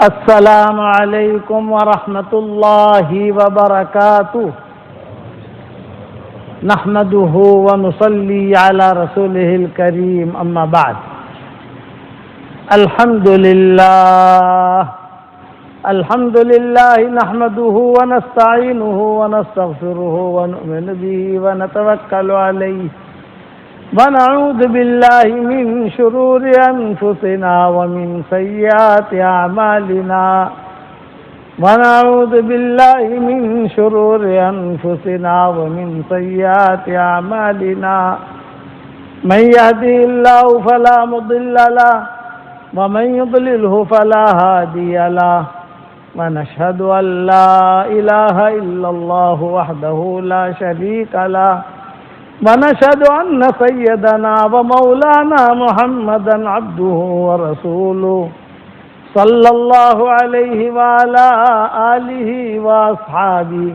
السلام علیکم ورحمۃ اللہ وبرکاتہ نحمده ونصلی علی رسوله الکریم اما بعد الحمد للہ نحمده ونستعینه ونستغفره ونؤمن به ونتوکل علیہ ونعوذ باللہ من شرور انفسنا ومن سیئات اعمالنا ونعوذ باللہ من شرور انفسنا ومن سیئات اعمالنا من يهده الله فلا مضل له ومن يضلله فلا هادي له ونشهد أن لا إله إلا الله وحده لا شريك له ونشهد أن سيدنا ومولانا محمدا عبده ورسوله صلى الله عليه وعلى آله وأصحابه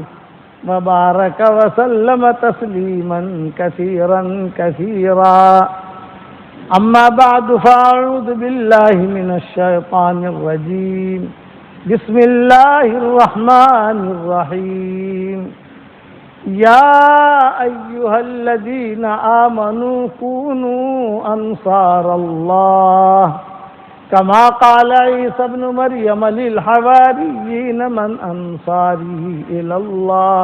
وبارك وسلم تسليما كثيرا كثيرا أما بعد فأعوذ بالله من الشيطان الرجيم بسم الله الرحمن الرحيم يا أيها الذين آمنوا كونوا أنصار الله كما قال عيسى ابن مريم للحواريين من أنصاري إلى الله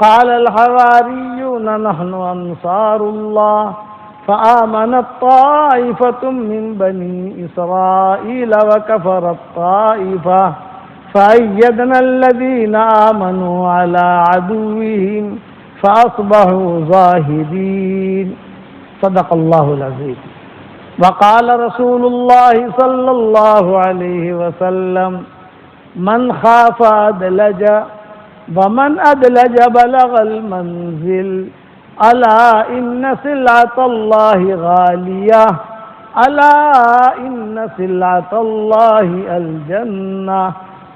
قال الحواريون نحن أنصار الله فآمنت طائفة من بني إسرائيل وكفرت طائفة فأيدنا الذين آمنوا على عدوهم فأصبحوا ظاهرين صدق الله العظيم وقال رسول الله صلى الله عليه وسلم من خاف أدلج ومن أدلج بلغ المنزل ألا إن سلعة الله غالية ألا إن سلعة الله الجنة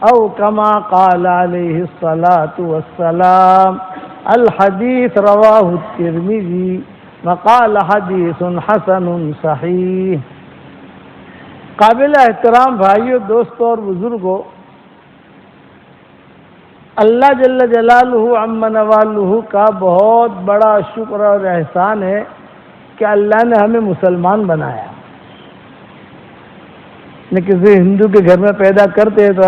أو كما قال عليه الصلاة والسلام الحديث رواه الترمذي وقال حدیث حسن صحیح۔ قابل احترام بھائیوں، دوستوں اور بزرگوں، اللہ جل جلالہ عم نوالہ کا بہت بڑا شکر اور احسان ہے کہ اللہ نے ہمیں مسلمان بنایا۔ نہ کسی ہندو کے گھر میں پیدا کرتے تو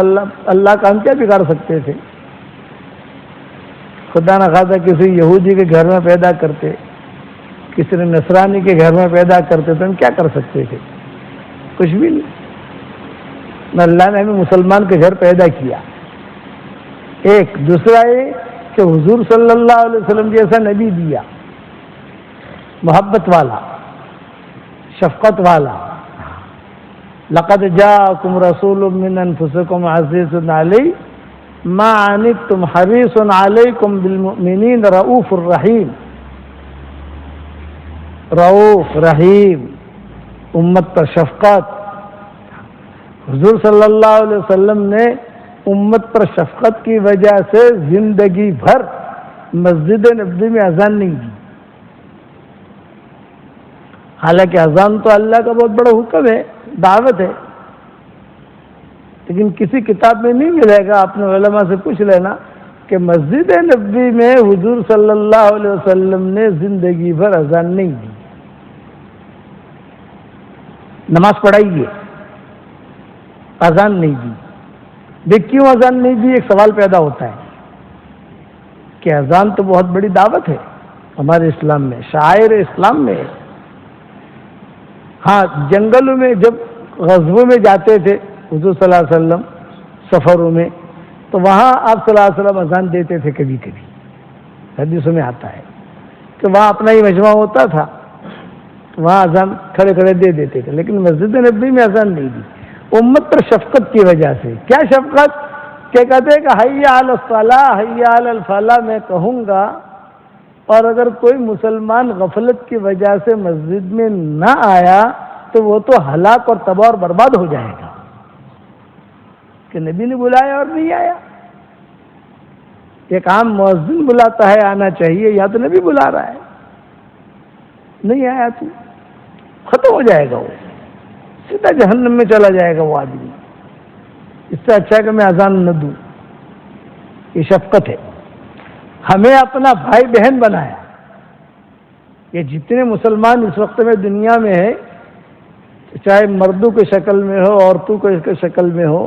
اللہ کا ہم کیا بگاڑ سکتے تھے؟ خدا نہ خواستہ کسی یہودی کے گھر میں پیدا کرتے، کسی نے نصرانی کے گھر میں پیدا کرتے تو ہم کیا کر سکتے تھے؟ کچھ بھی نہیں۔ نہ اللہ نے ہمیں مسلمان کے گھر پیدا کیا، ایک دوسرا یہ کہ حضور صلی اللہ علیہ وسلم جیسا نبی دیا، محبت والا، شفقت والا۔ لقد جاءکم رسول من انفسکم عزیز علیہ ما عنتم حریص علیکم بالمؤمنین رؤوف الرحیم۔ رؤوف رحیم، امت پر شفقت۔ حضور صلی اللہ علیہ وسلم نے امت پر شفقت کی وجہ سے زندگی بھر مسجد نبوی میں اذان نہیں دی۔ حالانکہ اذان تو اللہ کا بہت بڑا حکم ہے، دعوت ہے، لیکن کسی کتاب میں نہیں ملے گا۔ اپنے علماء سے پوچھ لینا کہ مسجد نبوی میں حضور صلی اللہ علیہ وسلم نے زندگی بھر اذان نہیں دی، نماز پڑھائی ہے، اذان نہیں دی۔ کیوں اذان نہیں دی؟ ایک سوال پیدا ہوتا ہے کہ اذان تو بہت بڑی دعوت ہے ہمارے اسلام میں، شاعر اسلام میں ہے۔ ہاں، جنگلوں میں جب غزووں میں جاتے تھے حضور صلی اللہ علیہ وسلم سفروں میں، تو وہاں آپ صلی اللہ علیہ وسلم اذان دیتے تھے کبھی کبھی، حدیثوں میں آتا ہے کہ وہاں اپنا ہی مجمع ہوتا تھا، وہاں اذان کھڑے کھڑے دے دیتے تھے، لیکن مسجد نبوی میں اذان نہیں دی، امت پر شفقت کی وجہ سے۔ کیا شفقت؟ کہ کہتے ہیں کہ حی علی الصلاح حی علی الفلاح میں کہوں گا، اور اگر کوئی مسلمان غفلت کی وجہ سے مسجد میں نہ آیا تو وہ تو ہلاک اور تباہ اور برباد ہو جائے گا، کہ نبی نے بلایا اور نہیں آیا۔ ایک عام مؤذن بلاتا ہے آنا چاہیے، یا تو نبی بلا رہا ہے، نہیں آیا تو ختم ہو جائے گا، وہ سیدھا جہنم میں چلا جائے گا وہ آدمی۔ اس سے اچھا ہے کہ میں اذان نہ دوں. یہ شفقت ہے. ہمیں اپنا بھائی بہن بنایا. یہ جتنے مسلمان اس وقت میں دنیا میں ہے، چاہے مردوں کی شکل میں ہو، عورتوں کی شکل میں ہو،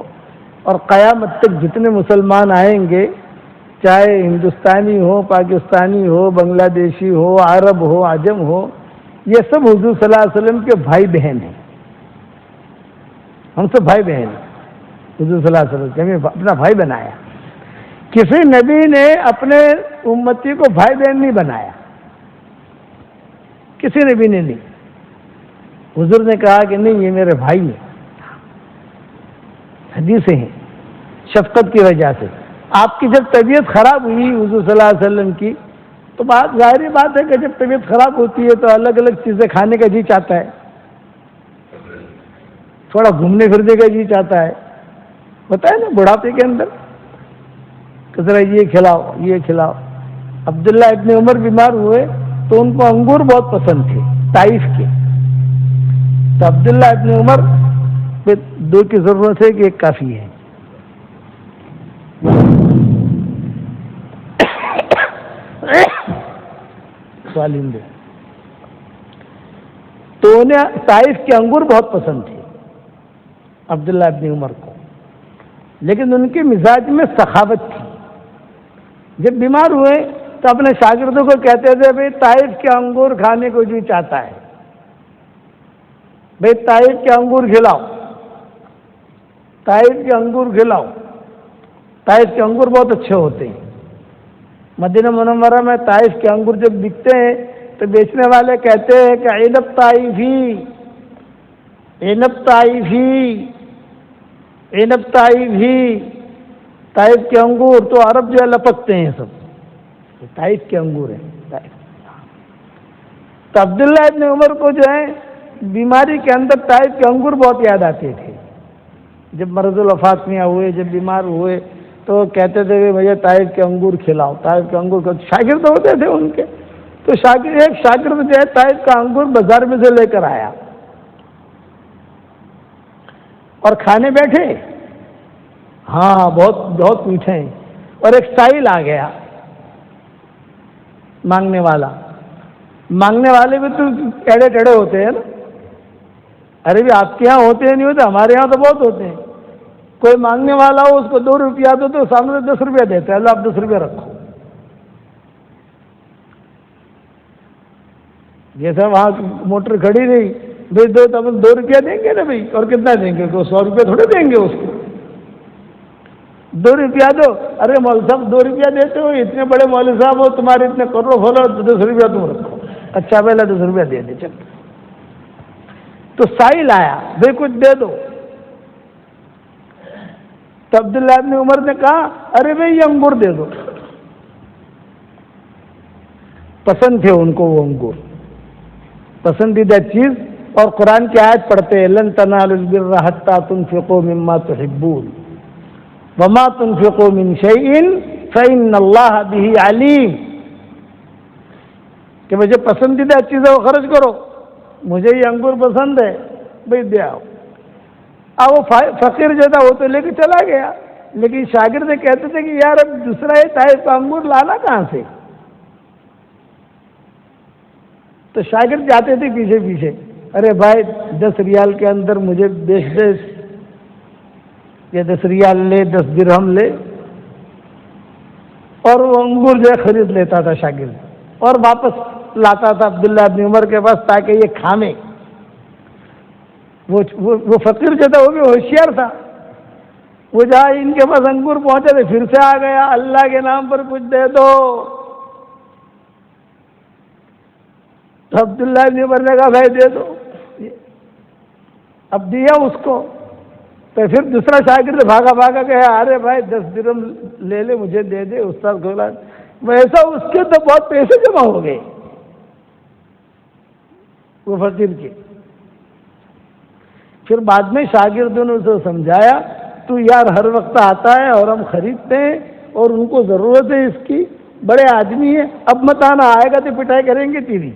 اور قیامت تک جتنے مسلمان آئیں گے، چاہے ہندوستانی ہو، پاکستانی ہو، بنگلہ دیشی ہو، عرب ہو، عجم ہو، یہ سب حضور صلی اللہ علیہ وسلم کے بھائی بہن ہیں. ہم سب بھائی بہن ہیں. حضور صلی اللہ علیہ وسلم ہمیں اپنا بھائی بنایا. کسی نبی نے اپنے امتی کو بھائی بہن نہیں بنایا، کسی نبی نے نہیں. حضور نے کہا کہ نہیں، یہ میرے بھائی ہیں. حدیثیں ہیں. شفقت کی وجہ سے آپ کی جب طبیعت خراب ہوئی حضور صلی اللہ علیہ وسلم کی، تو بات ظاہری بات ہے کہ جب طبیعت خراب ہوتی ہے تو الگ الگ چیزیں کھانے کا جی چاہتا ہے، تھوڑا گھومنے پھرنے کا جی چاہتا ہے. ہوتا ہے نا بڑھاپے کے اندر، کس طرح یہ کھلاؤ یہ کھلاؤ. عبداللہ ابن عمر بیمار ہوئے تو ان کو انگور بہت پسند تھے طائف کے. تو عبداللہ ابن عمر پہ دو کی ضرورت ہے کہ ایک کافی ہے. تو انہیں طائف کے انگور بہت پسند تھے عبداللہ ابن عمر کو، لیکن ان کے مزاج میں سخاوت تھی. جب بیمار ہوئے تو اپنے شاگردوں کو کہتے تھے بھائی طائف کے انگور کھانے کو جو چاہتا ہے، بھائی طائف کے انگور کھلاؤ، طائف کے انگور کھلاؤ. طائف کے انگور بہت اچھے ہوتے ہیں. مدینہ منورہ میں طائف کے انگور جب بکتے ہیں تو بیچنے والے کہتے ہیں کہ عنب طائفی، عنب طائفی، عنب طائفی. طائف کے انگور تو عرب جو ہے لپکتے ہیں سب، طائف کے انگور ہیں. تو عبداللہ ابن عمر کو جو ہے بیماری کے اندر طائف کے انگور بہت یاد آتے تھے. جب مرض الوفات میں ہوئے، جب بیمار ہوئے تو کہتے تھے کہ مجھے طائف کے انگور کھلاؤ. طائف کے انگور شاگرد ہوتے تھے ان کے، تو ایک شاگرد جو ہے طائف کا انگور بازار میں سے لے کر آیا اور کھانے بیٹھے. ہاں بہت بہت میٹھے ہیں. اور ایک سائل آ گیا مانگنے والا. مانگنے والے بھی تو ٹیڑے ٹیڑے ہوتے ہیں نا. ارے بھی آپ کے یہاں ہوتے ہیں نہیں ہوتے، ہمارے یہاں تو بہت ہوتے ہیں. کوئی مانگنے والا ہو اس کو 2 روپیہ دو تو سامنے 10 روپیہ دیتا ہے، اللہ آپ 10 روپیہ رکھو. جیسا وہاں موٹر کھڑی رہی، بھائی دو تو 2 روپیہ دیں گے نا بھائی، اور کتنا دیں گے؟ 100 روپیہ تھوڑے دیں گے اس کو. 2 روپیہ دو. ارے مولوی صاحب 2 روپیہ دیتے ہو، اتنے بڑے مولوی صاحب ہو، تمہارے اتنے کروڑ پھولو، 10 روپیہ تم رکھو. اچھا پہلے 10 روپیہ دے دے. چل تو سائل آیا، بھائی کچھ دے دو. تو عبداللہ ابن عمر نے کہا ارے بھائی یہ انگور دے دو. پسند تھے ان کو وہ انگور، پسندیدہ چیز. اور قرآن کی آیت پڑھتے ہیں لن تنالوا البر حتى تنفقوا مما تحبون وما تنفقوا من شيء فإن الله به عليم. کہ مجھے پسندیدہ چیزیں وہ خرچ کرو. مجھے یہ انگور پسند ہے، بھائی دے آؤ. اب وہ فقیر جو تھا وہ تو لے کے چلا گیا، لیکن شاگرد کہتے تھے کہ یار اب دوسرا یہ طائف کا انگور لانا کہاں سے؟ تو شاگرد جاتے تھے پیچھے پیچھے، ارے بھائی 10 ریال کے اندر مجھے بیچ دے، یا 10 ریال لے، 10 درہم لے. اور وہ انگور جو ہے خرید لیتا تھا شاگرد، اور واپس لاتا تھا عبداللہ ابن عمر کے پاس تاکہ یہ کھامے. وہ فقیر جو تھا وہ بھی ہوشیار تھا. وہ جہاں ان کے پاس انگور پہنچے تھے پھر سے آ گیا، اللہ کے نام پر کچھ دے دو. تو عبداللہ ابن عمر نے کہا بھائی دے دو. اب دیا اس کو. تو پھر دوسرا شاگرد بھاگا بھاگا گیا، ارے بھائی 10 درہم لے لے مجھے دے دے استاد کو. ویسا اس کے تو بہت پیسے جمع ہو گئے وہ فقیر کے. پھر بعد میں شاگردوں نے اسے سمجھایا تو یار ہر وقت آتا ہے اور ہم خریدتے ہیں اور ان کو ضرورت ہے اس کی، بڑے آدمی ہے، اب مت آنا، آئے گا تو پٹائی کریں گے تیری.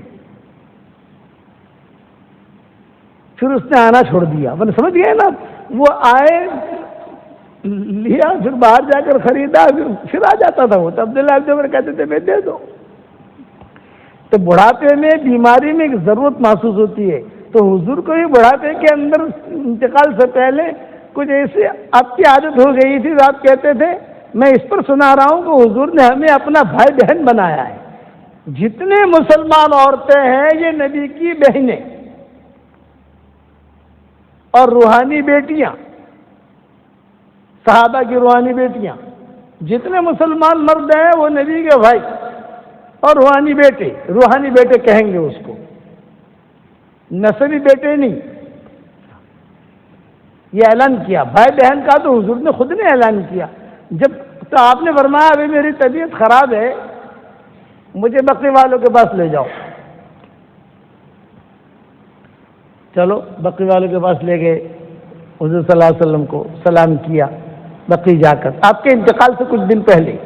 پھر اس نے آنا چھوڑ دیا. میں سمجھ گئے نا، وہ آئے لیا، پھر باہر جا کر خریدا، پھر آ جاتا تھا وہ. تو عبداللہ ابن عمر کہتے تھے میں دے دو. تو بڑھاپے میں بیماری میں ایک ضرورت محسوس ہوتی ہے. تو حضور کو بھی بڑھاپے کے اندر انتقال سے پہلے کچھ ایسی آپ کی عادت ہو گئی تھی، آپ کہتے تھے میں اس پر سنا رہا ہوں کہ حضور نے ہمیں اپنا بھائی بہن بنایا ہے. جتنے مسلمان عورتیں ہیں یہ نبی کی بہنیں اور روحانی بیٹیاں، صحابہ کی روحانی بیٹیاں. جتنے مسلمان مرد ہیں وہ نبی کے بھائی اور روحانی بیٹے. روحانی بیٹے کہیں گے اس کو، نسبی بیٹے نہیں. یہ اعلان کیا بھائی بہن کا، تو حضور نے خود نے اعلان کیا. جب تو آپ نے فرمایا ابھی میری طبیعت خراب ہے، مجھے بقی والوں کے پاس لے جاؤ. چلو بقی والوں کے پاس لے گئے. حضور صلی اللہ علیہ وسلم کو سلام کیا بقی جا کر، آپ کے انتقال سے کچھ دن پہلے.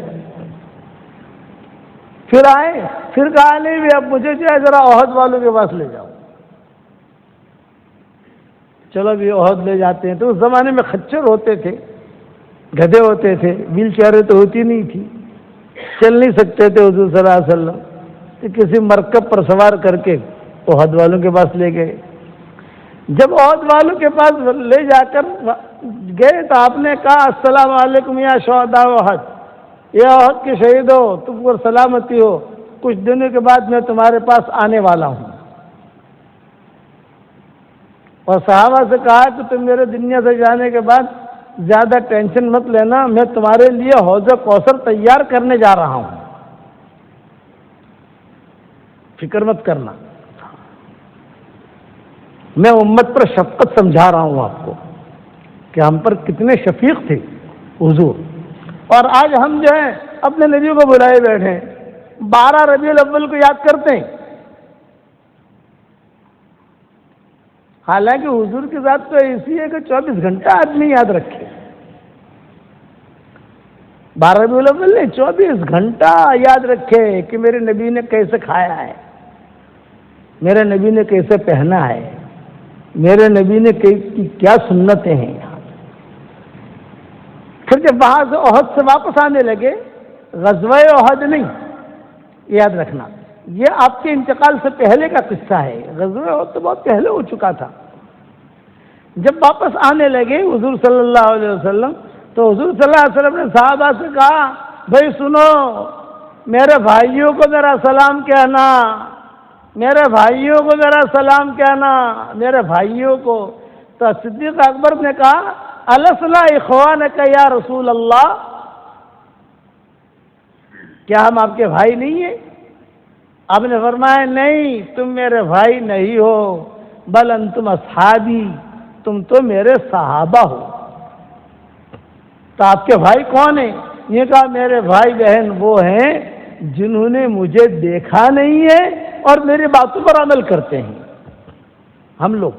پھر آئے، پھر کہا نہیں بھی اب مجھے جو ہے ذرا احد والوں کے پاس لے جاؤ. چلو بھی احد لے جاتے ہیں. تو اس زمانے میں خچر ہوتے تھے، گدھے ہوتے تھے، ویل چیئریں تو ہوتی نہیں تھی، چل نہیں سکتے تھے حضور صلی اللہ علیہ وسلم. تو کسی مرکب پر سوار کر کے احد والوں کے پاس لے گئے. جب احد والوں کے پاس لے جا کر گئے تو آپ نے کہا السلام علیکم یا شہداء احد، یا احد کے شہیدو تم پر سلامتی ہو، کچھ دنوں کے بعد میں تمہارے پاس آنے والا ہوں. اور صحابہ سے کہا کہ تم میرے دنیا سے جانے کے بعد زیادہ ٹینشن مت لینا، میں تمہارے لیے حوض کوثر تیار کرنے جا رہا ہوں، فکر مت کرنا. میں امت پر شفقت سمجھا رہا ہوں آپ کو کہ ہم پر کتنے شفیق تھے حضور. اور آج ہم جو ہیں اپنے نبی کو بلائے بیٹھے ہیں، 12 ربیع الاول کو یاد کرتے ہیں. حالانکہ حضور کی ذات تو ایسی ہے کہ 24 گھنٹہ آدمی یاد رکھے. 12 ربیع الاول نہیں، 24 گھنٹہ یاد رکھے کہ میرے نبی نے کیسے کھایا ہے، میرے نبی نے کیسے پہنا ہے، میرے نبی نے کیا سنتیں ہیں. پھر جب وہاں سے احد سے واپس آنے لگے، غزوہ احد نہیں، یاد رکھنا یہ آپ کے انتقال سے پہلے کا قصہ ہے. غزوہ احد تو بہت پہلے ہو چکا تھا. جب واپس آنے لگے حضور صلی اللہ علیہ وسلم، تو حضور صلی اللہ علیہ وسلم نے صحابہ سے کہا بھائی سنو، میرے بھائیوں کو ذرا سلام کہنا، میرے بھائیوں کو ذرا سلام کہنا، میرے بھائیوں کو. تو صدیق اکبر نے کہا السنا اخوانک یا رسول اللہ، کیا ہم آپ کے بھائی نہیں ہیں؟ آپ نے فرمایا نہیں، تم میرے بھائی نہیں ہو، بل انتم اصحابی، تم تو میرے صحابہ ہو. تو آپ کے بھائی کون ہیں؟ یہ کہا میرے بھائی بہن وہ ہیں جنہوں نے مجھے دیکھا نہیں ہے اور میری باتوں پر عمل کرتے ہیں. ہم لوگ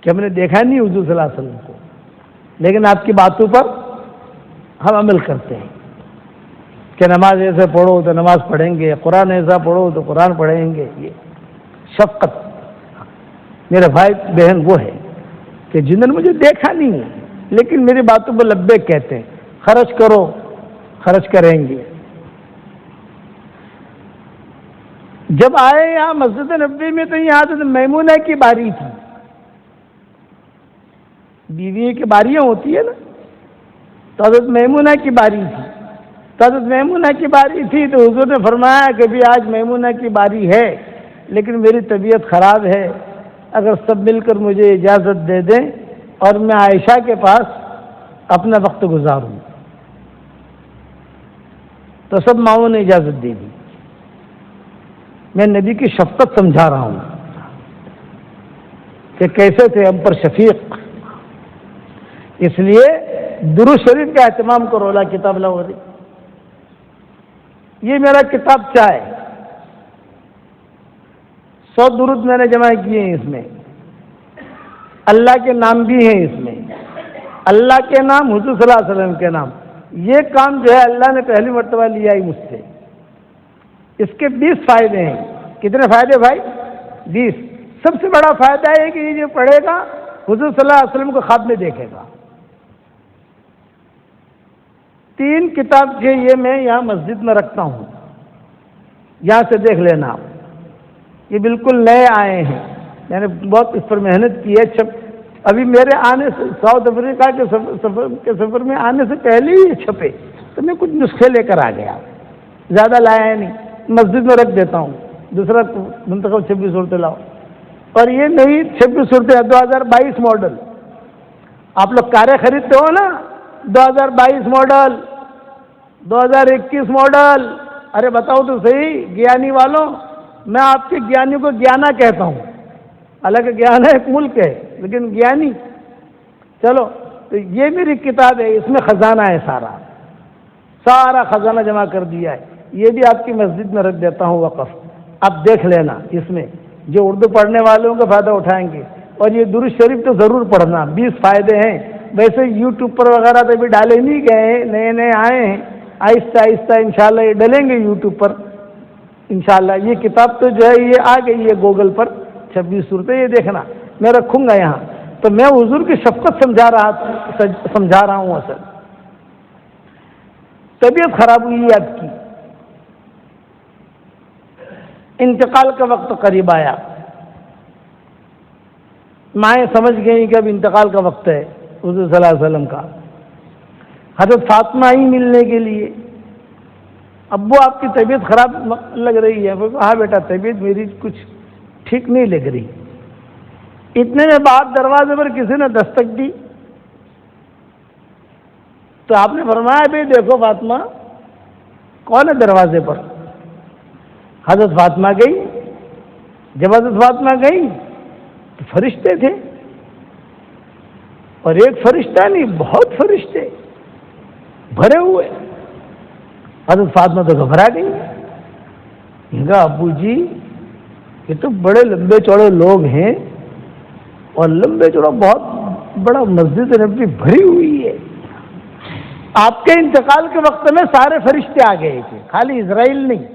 کہ ہم نے دیکھا نہیں حضور صلی اللہ علیہ وسلم کو، لیکن آپ کی باتوں پر ہم عمل کرتے ہیں کہ نماز ایسے پڑھو تو نماز پڑھیں گے، قرآن ایسا پڑھو تو قرآن پڑھیں گے. یہ شفقت. میرے بھائی بہن وہ ہے کہ جنہوں نے مجھے دیکھا نہیں ہے لیکن میری باتوں پر لبیک کہتے ہیں. خرچ کرو، خرچ کریں گے. جب آئے یہاں مسجد نبوی میں تو یہاں حضرت میمونہ کی باری تھی. بیوی کی باریاں ہوتی ہے نا، تو حضرت میمونہ کی باری تھی. تو حضرت میمونہ کی باری تھی تو حضور نے فرمایا کہ بھی آج میمونہ کی باری ہے لیکن میری طبیعت خراب ہے، اگر سب مل کر مجھے اجازت دے دیں اور میں عائشہ کے پاس اپنا وقت گزاروں. تو سب ماؤں نے اجازت دے دی. میں نبی کی شفقت سمجھا رہا ہوں کہ کیسے تھے ہم پر شفیق. اس لیے درود شریف کا اہتمام کرو. لا کتاب لاہوری، یہ میرا کتاب ہے. 100 درود میں نے جمع کیے ہیں. اس میں اللہ کے نام بھی ہیں، اس میں اللہ کے نام، حضور صلی اللہ علیہ وسلم کے نام. یہ کام جو ہے اللہ نے پہلی مرتبہ لیا ہی مجھ سے. اس کے 20 فائدے ہیں. کتنے فائدے بھائی؟ 20. سب سے بڑا فائدہ ہے کہ یہ جو پڑھے گا حضور صلی اللہ علیہ وسلم کو خواب میں دیکھے گا. 3 کتاب کے یہ میں یہاں مسجد میں رکھتا ہوں, یہاں سے دیکھ لینا آپ. یہ بالکل نئے آئے ہیں, میں نے بہت اس پر محنت کی ہے. ابھی میرے آنے سے ساؤتھ افریقہ کے سفر میں آنے سے پہلے ہی چھپے, تو میں کچھ نسخے لے کر آ گیا, زیادہ لایا نہیں, مسجد میں رکھ دیتا ہوں. دوسرا منتخب 26 صورتیں لاؤ. اور یہ نہیں 26 صورتیں 2022 ماڈل. آپ لوگ کاریں خریدتے ہو نا, 2022 ماڈل, 2021 ماڈل. ارے بتاؤ تو صحیح گیانی والوں, میں آپ کے گیانی کو گیانا کہتا ہوں. حالانکہ گیانا ایک ملک ہے, لیکن گیانی. چلو, تو یہ میری کتاب ہے, اس میں خزانہ ہے, سارا خزانہ جمع کر دیا ہے. یہ بھی آپ کی مسجد میں رکھ دیتا ہوں وقف, آپ دیکھ لینا. اس میں جو اردو پڑھنے والوں کا فائدہ اٹھائیں گے. اور یہ درود شریف تو ضرور پڑھنا, 20 فائدے ہیں. ویسے یوٹیوب پر وغیرہ تو ابھی ڈالے نہیں گئے ہیں, نئے نئے آئے ہیں. آہستہ آہستہ انشاءاللہ یہ ڈلیں گے یوٹیوب پر انشاءاللہ. یہ کتاب تو جو ہے یہ آ گئی ہے گوگل پر, 26 صورتیں, یہ دیکھنا میں رکھوں گا یہاں. تو میں حضور کی شفقت سمجھا رہا ہوں. اصل طبیعت خراب ہوئی ہے آپ کی, انتقال کا وقت قریب آیا, مائیں سمجھ گئی کہ اب انتقال کا وقت ہے حضور صلی اللہ علیہ وسلم کا. حضرت فاطمہ ہی ملنے کے لیے, ابو آپ کی طبیعت خراب لگ رہی ہے. ہاں بیٹا, طبیعت میری کچھ ٹھیک نہیں لگ رہی. اتنے میں بعد دروازے پر کسی نے دستک دی, تو آپ نے فرمایا بھائی دیکھو فاطمہ کون ہے دروازے پر. حضرت فاطمہ گئی. جب حضرت فاطمہ گئی تو فرشتے تھے, اور ایک فرشتہ نہیں, بہت فرشتے بھرے ہوئے. حضرت فاطمہ تو گھبرا گئی. کہا ابو جی یہ تو بڑے لمبے چوڑے لوگ ہیں, اور لمبے چوڑا بہت بڑا مسجد نبوی بھری ہوئی ہے. آپ کے انتقال کے وقت میں سارے فرشتے آ گئے تھے, خالی اسرائیل نہیں,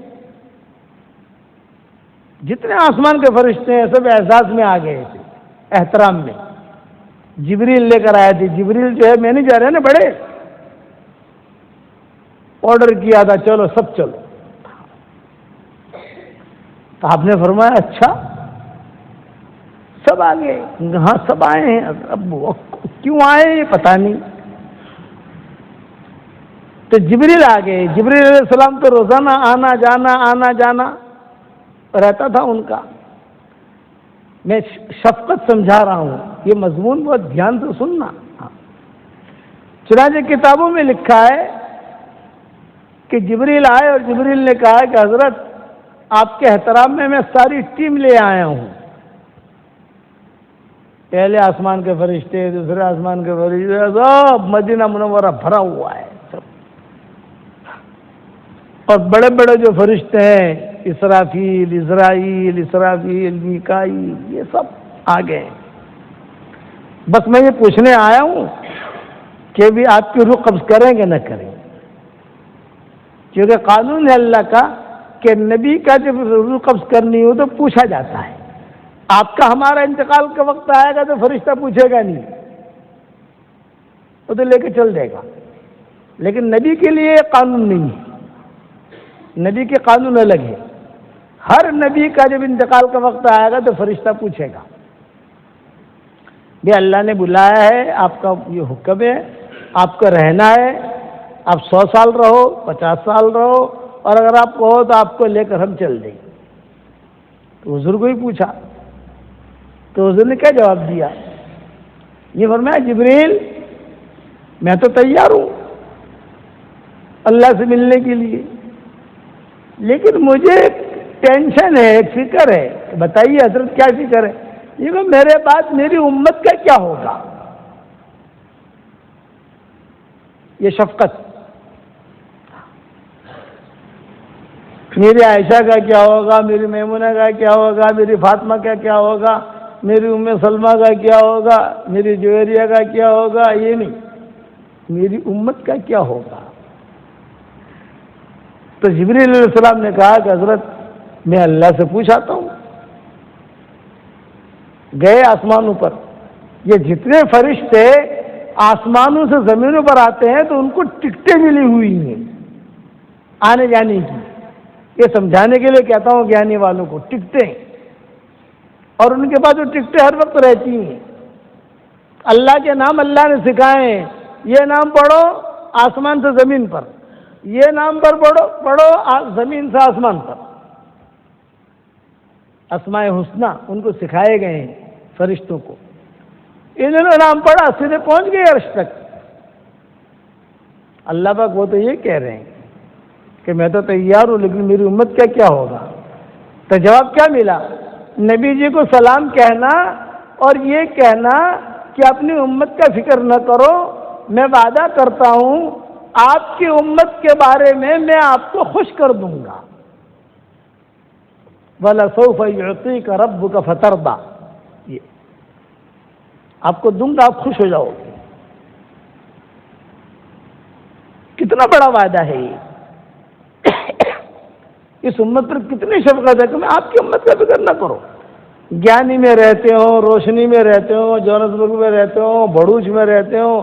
جتنے آسمان کے فرشتے ہیں سب اعزاز میں آ گئے تھے, احترام میں. جبریل لے کر آئے تھے. جبریل جو ہے مینیجر ہے نا, بڑے آرڈر کیا تھا چلو سب چلو. تو آپ نے فرمایا اچھا سب آ گئے. ہاں سب آئے ہیں. اب کیوں آئے یہ پتہ نہیں. تو جبریل آ گئے. جبریل علیہ السلام تو روزانہ آنا جانا رہتا تھا ان کا. میں شفقت سمجھا رہا ہوں, یہ مضمون بہت دھیان سے سننا. چنانچہ کتابوں میں لکھا ہے کہ جبریل آئے اور جبریل نے کہا کہ حضرت آپ کے احترام میں ساری ٹیم لے آیا ہوں. پہلے آسمان کے فرشتے, دوسرے آسمان کے فرشتے, سب مدینہ منورہ بھرا ہوا ہے سب. اور بڑے بڑے جو فرشتے ہیں, اسرافیل, اسرائیل, میکائیل, یہ سب آ گئے. بس میں یہ پوچھنے آیا ہوں کہ بھی آپ کی روح قبض کریں گے نہ کریں, کیونکہ قانون ہے اللہ کا کہ نبی کا جب روح قبض کرنی ہو تو پوچھا جاتا ہے. آپ کا ہمارا انتقال کا وقت آئے گا تو فرشتہ پوچھے گا نہیں, وہ تو لے کے چل دے گا. لیکن نبی کے لیے قانون نہیں ہے, نبی کے قانون الگ ہے. ہر نبی کا جب انتقال کا وقت آئے گا تو فرشتہ پوچھے گا یہ اللہ نے بلایا ہے, آپ کا یہ حکم ہے, آپ کا رہنا ہے, آپ 100 سال رہو, 50 سال رہو, اور اگر آپ کہو تو آپ کو لے کر ہم چل دیں. تو حضور کو ہی پوچھا تو حضور نے کیا جواب دیا؟ یہ فرمایا جبریل میں تو تیار ہوں اللہ سے ملنے کے لیے, لیکن مجھے ٹینشن ہے, ایک فکر ہے. بتائیے حضرت کیا فکر ہے؟ یہ کہ میرے بعد میری امت کا کیا ہوگا. یہ شفقت. میری عائشہ کا کیا ہوگا, میری میمونہ کا کیا ہوگا, میری فاطمہ کا کیا ہوگا, میری ام سلمہ کا کیا ہوگا, میری جویریہ کا کیا ہوگا, یہ نہیں, میری امت کا کیا ہوگا. تو جبریل علیہ السلام نے کہا کہ حضرت میں اللہ سے پوچھاتا ہوں. گئے آسمانوں پر, یہ جتنے فرشتے آسمانوں سے زمینوں پر آتے ہیں تو ان کو ٹکٹیں ملی ہوئی ہیں آنے جانے کی. یہ سمجھانے کے لیے کہتا ہوں گیانی والوں کو، ٹکٹیں، اور ان کے پاس وہ ٹکٹیں ہر وقت رہتی ہیں. اللہ کے نام اللہ نے سکھائے ہیں، یہ نام پڑھو آسمان سے زمین پر، یہ نام پر پڑھو زمین سے آسمان پر. اسماء حسنہ ان کو سکھائے گئے ہیں فرشتوں کو. انہوں نے نام پڑھا، سیدھے پہنچ گئے عرش تک. اللہ پاک وہ تو یہ کہہ رہے ہیں کہ میں تو تیار ہوں، لیکن میری امت کا کیا ہوگا؟ تو جواب کیا ملا؟ نبی جی کو سلام کہنا اور یہ کہنا کہ اپنی امت کا فکر نہ کرو، میں وعدہ کرتا ہوں آپ کی امت کے بارے میں آپ کو خوش کر دوں گا. وَلَسَوْفَ يُعْطِيكَ رَبُّكَ فَتَرْضَىٰ، یہ آپ کو دوں گا، آپ خوش ہو جاؤ گے. کتنا بڑا وعدہ ہے یہ. اس امت پر کتنی شفقت ہے کہ میں آپ کی امت کا فکر نہ کرو. گیانی میں رہتے ہو، روشنی میں رہتے ہو، جونسبرگ میں رہتے ہو، بھڑوچ میں رہتے ہو،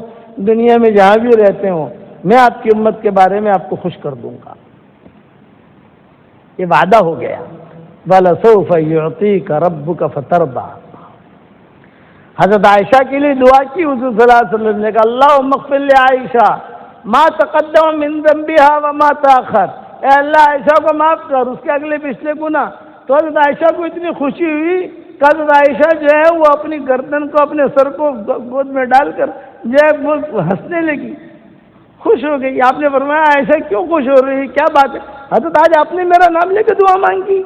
دنیا میں جہاں بھی رہتے ہو، میں آپ کی امت کے بارے میں آپ کو خوش کر دوں گا. یہ وعدہ ہو گیا. وَلَسَوْفَ يُعْطِيكَ رَبُّكَ فَتَرْضَىٰ. حضرت عائشہ کے لیے دعا کی حضور صلی اللہ علیہ وسلم نے کہا اللہم اغفر لعائشہ ما تقدم من ذنبها وما تاخر. اے اللہ عائشہ کو معاف کر اس کے اگلے پچھلے گناہ. تو حضرت عائشہ کو اتنی خوشی ہوئی کہ حضرت عائشہ جو ہے وہ اپنی گردن کو، اپنے سر کو گود میں ڈال کر جو ہے وہ ہنسنے لگی، خوش ہو گئی. آپ نے فرمایا عائشہ کیوں خوش ہو رہی ہے، کیا بات ہے؟ حضرت آج آپ نے میرا نام لے کے دعا مانگی.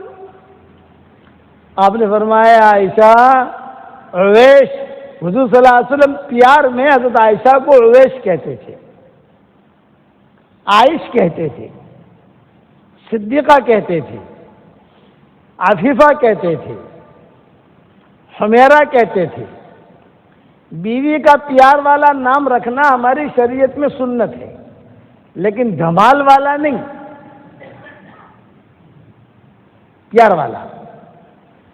آپ نے فرمایا عائشہ اویش، حضور صلی اللہ علیہ وسلم پیار میں حضرت عائشہ کو اویش کہتے تھے، عائش کہتے تھے، صدیقہ کہتے تھے، عفیفہ کہتے تھے، حمیرہ کہتے تھے. بیوی کا پیار والا نام رکھنا ہماری شریعت میں سنت ہے، لیکن جمال والا نہیں، پیار والا.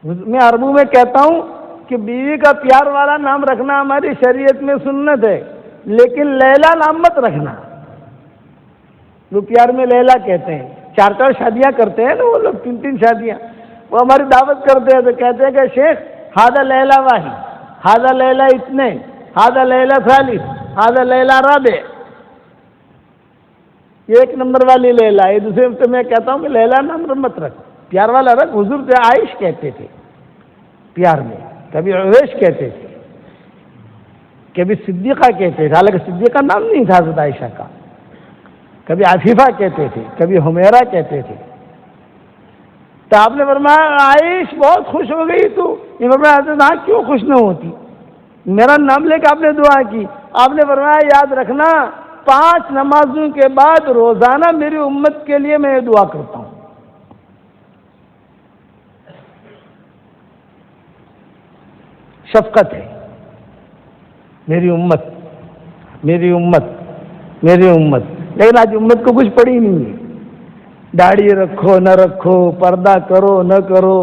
میں عربوں میں کہتا ہوں کہ بیوی کا پیار والا نام رکھنا ہماری شریعت میں سنت ہے، لیکن لیلا نام مت رکھنا. وہ پیار میں لیلا کہتے ہیں. 4 شادیاں کرتے ہیں نا وہ لوگ، 3 شادیاں. وہ ہماری دعوت کرتے ہیں تو کہتے ہیں کہ شیخ ہادہ لیلا واحد، ہادہ لیلا اثنین، ہادہ لیلا ثالث، ہادہ لیلا رابع. یہ 1 نمبر والی لیلا ہے. دوسرے سے میں کہتا ہوں کہ لیلا نام مت رکھ، پیار والا رکھ. حضور سے عائش کہتے تھے پیار میں، کبھی اویش کہتے تھے، کبھی صدیقہ کہتے تھے، حالانکہ صدیقہ نام نہیں تھا حضرت عائشہ کا. کبھی عفیفہ کہتے تھے، کبھی حمیرہ کہتے تھے. تو آپ نے فرمایا عائش بہت خوش ہو گئی. تو یہ فرمایا حضرت ہاں کیوں خوش نہ ہوتی، میرا نام لے کے آپ نے دعا کی. آپ نے فرمایا یاد رکھنا 5 نمازوں کے بعد روزانہ میری امت کے لیے میں یہ دعا کرتا ہوں. شفقت ہے. میری امت، میری امت، میری امت. لیکن آج امت کو کچھ پڑی نہیں ہے. داڑھی رکھو نہ رکھو، پردہ کرو نہ کرو،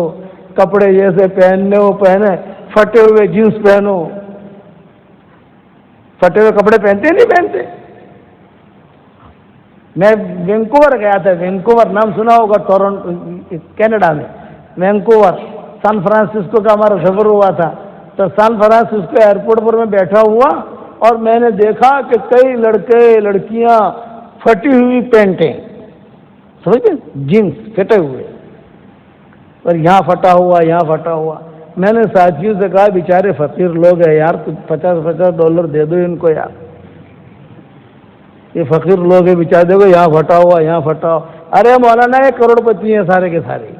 کپڑے جیسے پہننے ہو پہنے، پھٹے ہوئے جینس پہنو. پھٹے ہوئے کپڑے پہنتے نہیں پہنتے. میں وینکوور گیا تھا. وینکوور نام سنا ہوگا، ٹورنٹو کینیڈا میں. وینکوور سان فرانسسکو کا ہمارا سفر ہوا تھا. تو سان فرانسسکو ایئرپورٹ پر میں بیٹھا ہوا اور میں نے دیکھا کہ کئی لڑکے لڑکیاں پھٹی ہوئی پینٹیں، سمجھتے، جینس پھٹے ہوئے، اور یہاں پھٹا ہوا، یہاں پھٹا ہوا. میں نے ساتھیوں سے کہا بیچارے فقیر لوگ ہیں یار، تو $50 دے دو ان کو یار. یہ فقیر لوگ ہیں بیچارے، دیکھو یہاں پھٹا ہوا، یہاں پھٹا ہوا. ارے مولانا یہ کروڑپتی ہیں سارے کے سارے.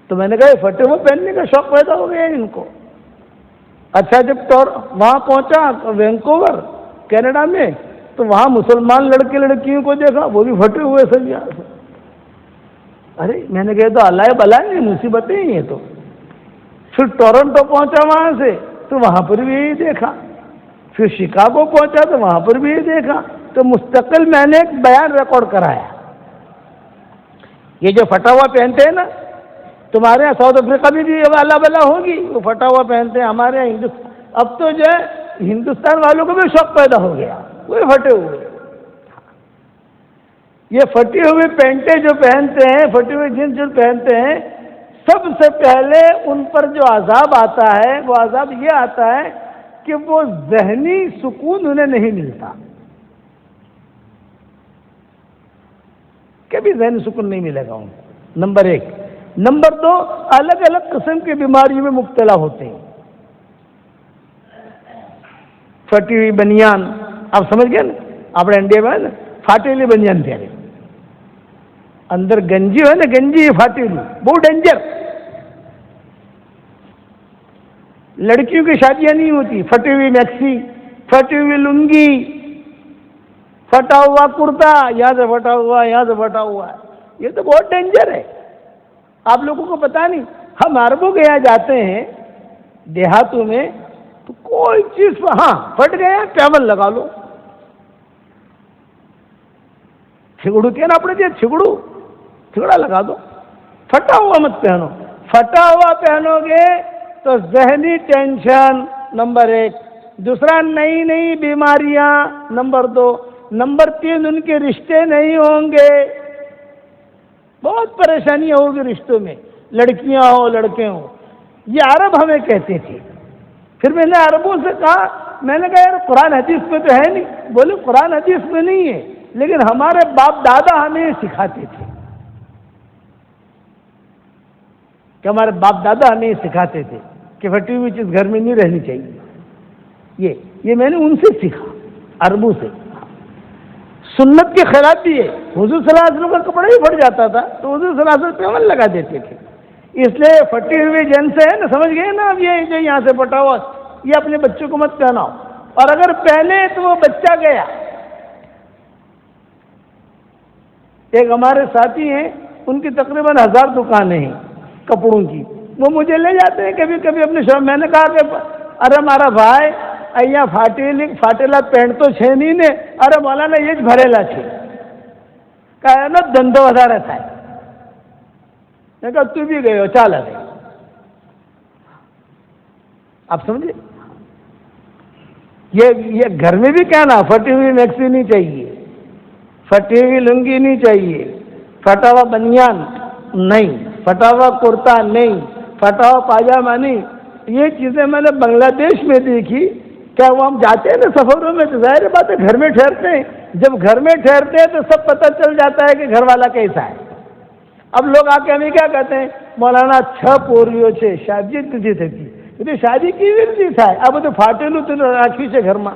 تو میں نے کہا یہ پھٹے ہوئے پہننے کا شوق پیدا ہو گیا ان کو. اچھا جب وہاں پہنچا وینکوور کینیڈا میں، تو وہاں مسلمان لڑکے لڑکیوں کو دیکھا وہ بھی پھٹے ہوئے سجا. ارے میں نے کہا تو اللہ بلائیں نہیں، مصیبتیں ہی ہیں. تو پھر ٹورنٹو پہنچا وہاں سے تو وہاں پر بھی یہی دیکھا. پھر شکاگو پہنچا تو وہاں پر بھی یہی دیکھا. تو مستقل میں نے ایک بیان ریکارڈ کرایا. یہ جو پھٹا ہوا پہنتے ہیں نا، تمہارے یہاں ساؤتھ افریقہ میں بھی اللہ بلا ہوگی، وہ پھٹا ہوا پہنتے ہیں. ہمارے یہاں اب تو جو ہے ہندوستان والوں کو بھی شوق پیدا ہو گیا، وہ پھٹے ہوئے، یہ پھٹی ہوئی پینٹیں جو پہنتے ہیں، پھٹی ہوئی جینس جو پہنتے ہیں، سب سے پہلے ان پر جو عذاب آتا ہے وہ عذاب یہ آتا ہے کہ وہ ذہنی سکون انہیں نہیں ملتا، کبھی ذہنی سکون نہیں ملے گا ان کو، نمبر ایک۔ نمبر دو، الگ الگ قسم کی بیماریوں میں مبتلا ہوتے ہیں۔ پھٹی ہوئی بنیان، آپ سمجھ گئے نا، اپنے انڈیا میں نا پھاٹی ہوئی بنیان پیارے، اندر گنجی ہے نا، گنجی پھاٹی ہوئی، بہت ڈینجر۔ لڑکیوں کی شادیاں نہیں ہوتی، پھٹی ہوئی میکسی، پھٹی ہوئی لنگی، پھٹا ہوا کرتا، یہاں سے پھٹا ہوا، یہاں سے پھٹا ہوا ہے، یہ تو بہت ڈینجر ہے، آپ لوگوں کو پتا نہیں۔ ہم عربوں کے یہاں جاتے ہیں دیہاتوں میں تو کوئی چیز ہاں پھٹ گیا پیمل لگا لو، چھگڑو کیا نا اپنے چھگڑا لگا دو، پھٹا ہوا مت پہنو، پھٹا ہوا پہنو گے تو ذہنی ٹینشن نمبر ایک، دوسرا نئی نئی بیماریاں نمبر دو، نمبر تین ان کے رشتے نہیں ہوں گے، بہت پریشانیاں ہوگی رشتوں میں، لڑکیاں ہو لڑکے ہوں۔ یہ عرب ہمیں کہتے تھے، پھر میں نے عربوں سے کہا، میں نے کہا یار قرآن حدیث میں تو ہے نہیں، بولے قرآن حدیث میں نہیں ہے لیکن ہمارے باپ دادا ہمیں یہ سکھاتے تھے، کہ ہمارے باپ دادا ہمیں یہ سکھاتے تھے کہ پھٹی ہوئی چیز گھر میں نہیں رہنی چاہیے، یہ میں نے ان سے سیکھا، عربوں سے۔ سنت کے خلاف بھی ہے، حضور صلی اللہ علیہ وسلم کا کپڑا ہی پھٹ جاتا تھا تو حضور صلی اللہ علیہ وسلم پیمل لگا دیتے تھے، اس لیے پھٹی ہوئی جنس ہے نا، سمجھ گئے نا، اب یہ جو یہاں سے پھٹا ہوا یہ اپنے بچوں کو مت پہناؤ، اور اگر پہنے تو وہ بچہ گیا۔ ایک ہمارے ساتھی ہیں، ان کی تقریباً 1000 دکانیں ہیں کپڑوں کی، وہ مجھے لے جاتے ہیں کبھی کبھی اپنے شوق۔ میں نے کہا کہ ارے ہمارا بھائی અહીંયા ફાટેલા પેન્ટ તો છે નહીં ને, અરે મોલાના એ જ ભરેલા છે, એનો ધંધો વધારે થાય। મેં કહ્યું તું બી ગયો, ચાલ હવે। آپ سمجھے، یہ گھر میں بھی کہنا پھٹی ہوئی میکسی نہیں چاہیے، پھٹی ہوئی لنگی نہیں چاہیے، پھٹا ہوا بنیان نہیں، پھٹا ہوا کرتا نہیں، پھٹا ہوا پاجامہ نہیں۔ یہ چیزیں میں نے بنگلہ دیش میں دیکھی، کیا وہ ہم جاتے ہیں نا سفروں میں تو ظاہر بات ہے گھر میں ٹھہرتے ہیں، جب گھر میں ٹھہرتے ہیں تو سب پتہ چل جاتا ہے کہ گھر والا کیسا ہے۔ اب لوگ آ کے ہمیں کیا کہتے ہیں، مولانا 6 પોરીઓ છે, શાદી જ નથી થતી। એટલે શાદી કેવી રીતે થાય? આ બધું ફાટેલું તો રાખ્યું છે ઘરમાં,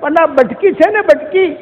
પણ આ બટકી છે ને, બટકી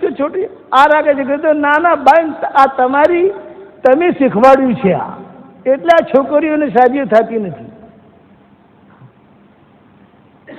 તો છોટી આ રાખે છે, કીધું ના ના ભાઈ આ તમારી તમે શીખવાડ્યું છે, આ એટલે આ છોકરીઓને શાદીઓ થતી નથી।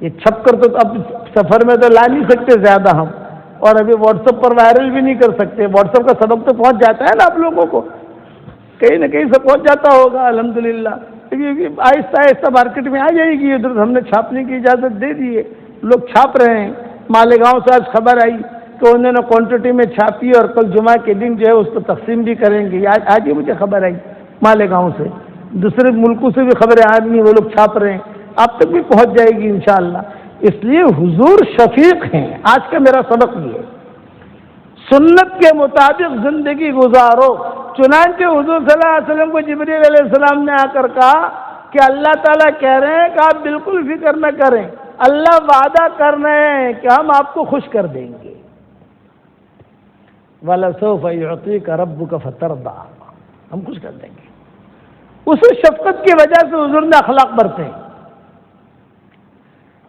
یہ چھپ کر تو اب سفر میں تو لا نہیں سکتے زیادہ ہم، اور ابھی واٹس ایپ پر وائرل بھی نہیں کر سکتے. واٹس ایپ کا سبق تو پہنچ جاتا ہے نا آپ لوگوں کو، کہیں نہ کہیں سے پہنچ جاتا ہوگا الحمدللہ. آہستہ آہستہ مارکیٹ میں آ جائے گی. ادھر ہم نے چھاپنے کی اجازت دے دی ہے، لوگ چھاپ رہے ہیں. مالیگاؤں سے آج خبر آئی کہ انہوں نے کوانٹٹی میں چھاپی اور کل جمعہ کے دن جو ہے اس کو تقسیم بھی کریں گے. آج ہی مجھے خبر آئی مالیگاؤں سے. دوسرے ملکوں سے بھی خبریں آ رہی ہیں، وہ لوگ چھاپ رہے ہیں. آپ تک بھی پہنچ جائے گی انشاءاللہ. اس لیے حضور شفیق ہیں. آج کا میرا سبق یہ ہے، سنت کے مطابق زندگی گزارو. چنانچہ حضور صلی اللہ علیہ وسلم کو جبریل علیہ السلام نے آ کر کہا کہ اللہ تعالیٰ کہہ رہے ہیں کہ آپ بالکل فکر نہ کریں، اللہ وعدہ کر رہے ہیں کہ ہم آپ کو خوش کر دیں گے. وَلَسَوْفَ يُعْطِيكَ رَبُّكَ فَتَرْضَىٰ، ہم خوش کر دیں گے. اس شفقت کی وجہ سے حضور نے اخلاق برتے ہیں.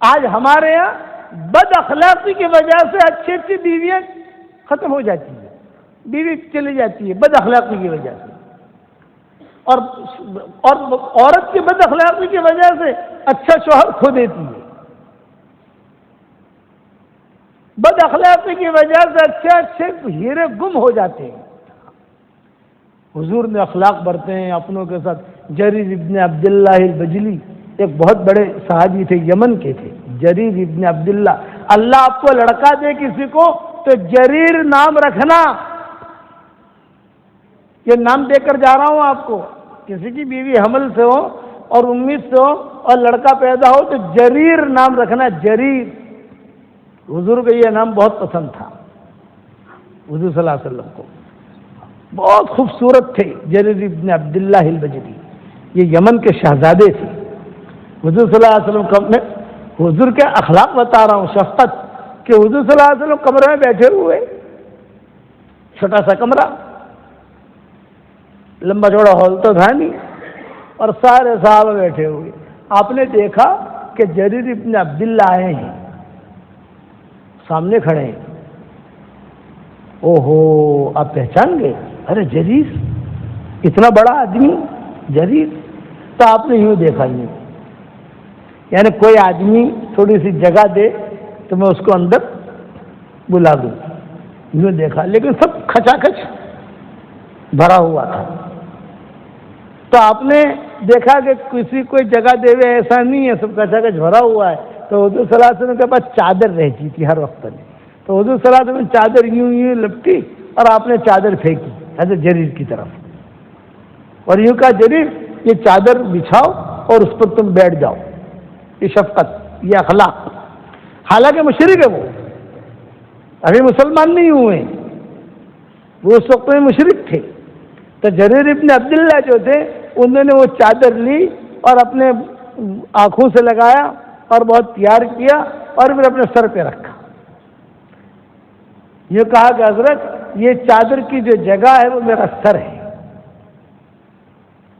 آج ہمارے یہاں بد اخلاقی کی وجہ سے اچھی اچھی بیویاں ختم ہو جاتی ہیں، بیوی چلی جاتی ہے بد اخلاقی کی وجہ سے. اور عورت کی بد اخلاقی کی وجہ سے اچھا شوہر کھو دیتی ہے. بد اخلاقی کی وجہ سے اچھے اچھے ہیرے گم ہو جاتے ہیں. حضور نے اخلاق برتے ہیں اپنوں کے ساتھ. جریر ابن عبداللہ البجلی ایک بہت بڑے صحابی تھے، یمن کے تھے. جریر ابن عبداللہ، اللہ آپ کو لڑکا دے کسی کو تو جریر نام رکھنا. یہ نام دے کر جا رہا ہوں آپ کو. کسی کی بیوی حمل سے ہو اور امید سے ہو اور لڑکا پیدا ہو تو جریر نام رکھنا. جریر، حضور کو یہ نام بہت پسند تھا. حضور صلی اللہ علیہ وسلم کو بہت خوبصورت تھے جریر ابن عبداللہ البجلی. یہ یمن کے شہزادے تھے. حضور صلی اللہ علیہ وسلم کا میں حضور کے اخلاق بتا رہا ہوں، شفقت، کہ حضور صلی اللہ علیہ وسلم کمرے میں بیٹھے ہوئے، چھوٹا سا کمرہ، لمبا چوڑا ہال تو تھا نہیں، اور سارے صحابہ بیٹھے ہوئے. آپ نے دیکھا کہ جریر ابن عبداللہ آئے ہیں، سامنے کھڑے ہیں. او ہو، آپ پہچان گئے؟ ارے جریر، اتنا بڑا آدمی جریر. تو آپ نے یوں دیکھا، یوں یعنی کوئی آدمی تھوڑی سی جگہ دے تو میں اس کو اندر بلا دوں، یوں دیکھا. لیکن سب کھچا کھچ بھرا ہوا تھا. تو آپ نے دیکھا کہ کسی کوئی جگہ دے ہوئے ایسا نہیں ہے، سب کچا کچ بھرا ہوا ہے. تو حضور صلی اللہ علیہ وسلم کے پاس چادر رہتی تھی ہر وقت میں. تو حضور صلی اللہ علیہ وسلم چادر یوں یوں لپٹی اور آپ نے چادر پھینکی حضرت جریر کی طرف اور یوں کہا جریر یہ چادر بچھاؤ اور اس پر تم بیٹھ جاؤ. یہ شفقت، یہ اخلاق. حالانکہ مشرک ہے، وہ ابھی مسلمان نہیں ہوئے، وہ اس وقت میں مشرک تھے. تو جریر ابن عبداللہ جو تھے انہوں نے وہ چادر لی اور اپنے آنکھوں سے لگایا اور بہت پیار کیا اور پھر اپنے سر پہ رکھا. یہ کہا کہ حضرت یہ چادر کی جو جگہ ہے وہ میرا سر ہے،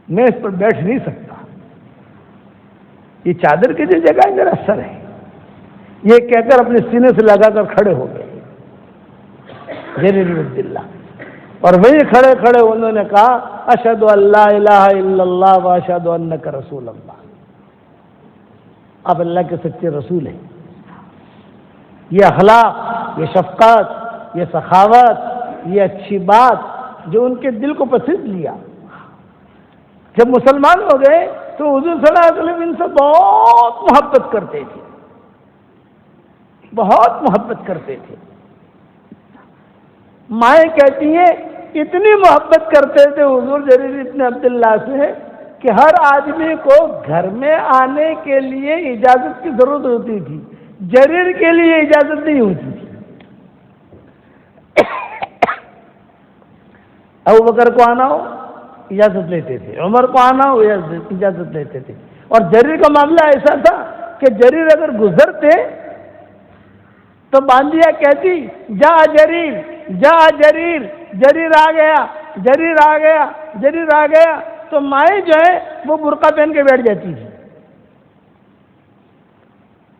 میں اس پر بیٹھ نہیں سکتا. یہ چادر کی جو جگہ ہے میرا سر ہے. یہ کہہ کر اپنے سینے سے لگا کر کھڑے ہو گئے جریر بن عبداللہ. اور وہی کھڑے کھڑے انہوں نے کہا اشہد ان لا الہ الا اللہ و اشہد انک رسول اللہ. آپ اللہ کے سچے رسول ہیں. یہ اخلاق، یہ شفقت، یہ سخاوت، یہ اچھی بات جو ان کے دل کو پسند لیا. جب مسلمان ہو گئے تو حضور صلی اللہ علیہ وسلم ان سے بہت محبت کرتے تھے، بہت محبت کرتے تھے. مائیں کہتی ہیں اتنی محبت کرتے تھے حضور جریر ابن عبداللہ سے کہ ہر آدمی کو گھر میں آنے کے لیے اجازت کی ضرورت ہوتی تھی، جریر کے لیے اجازت نہیں ہوتی تھی. ابو بکر کو آنا ہو اجازت لیتے تھے، عمر کو آنا ہو اجازت لیتے تھے. اور جریر کا معاملہ ایسا تھا کہ جریر اگر گزرتے تو باندیا کہتی جا جریر، جا جریر، جریر آ گیا، جریر آ گیا، جریر آ گیا. تو مائیں جو ہے وہ برقع پہن کے بیٹھ جاتی تھی.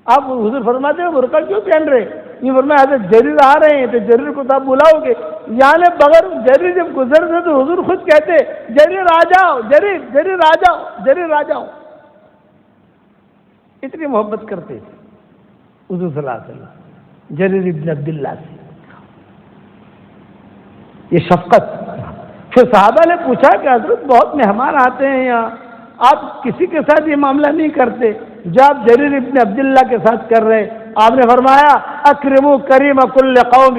آپ حضور فرماتے ہیں برقع کیوں پہن رہے؟ یہ فرمایا حضرت جریر آ رہے ہیں تو جریر کو تو آپ بلاؤ گے. یعنی بغیر جریر جب گزرتے تو حضور خود کہتے جریر آ جاؤ، جریر، جریر آ جاؤ، جریر آ جاؤ. اتنی محبت کرتے تھے. حضور صلی اللہ علیہ وسلم جریر ابن عبداللہ سے، یہ شفقت۔ پھر صحابہ نے پوچھا کہ حضرت بہت مہمان آتے ہیں یہاں، آپ کسی کے ساتھ یہ معاملہ نہیں کرتے جو آپ جریر ابن عبداللہ کے ساتھ کر رہے؟ آپ نے فرمایا اکرموا کریم کل قوم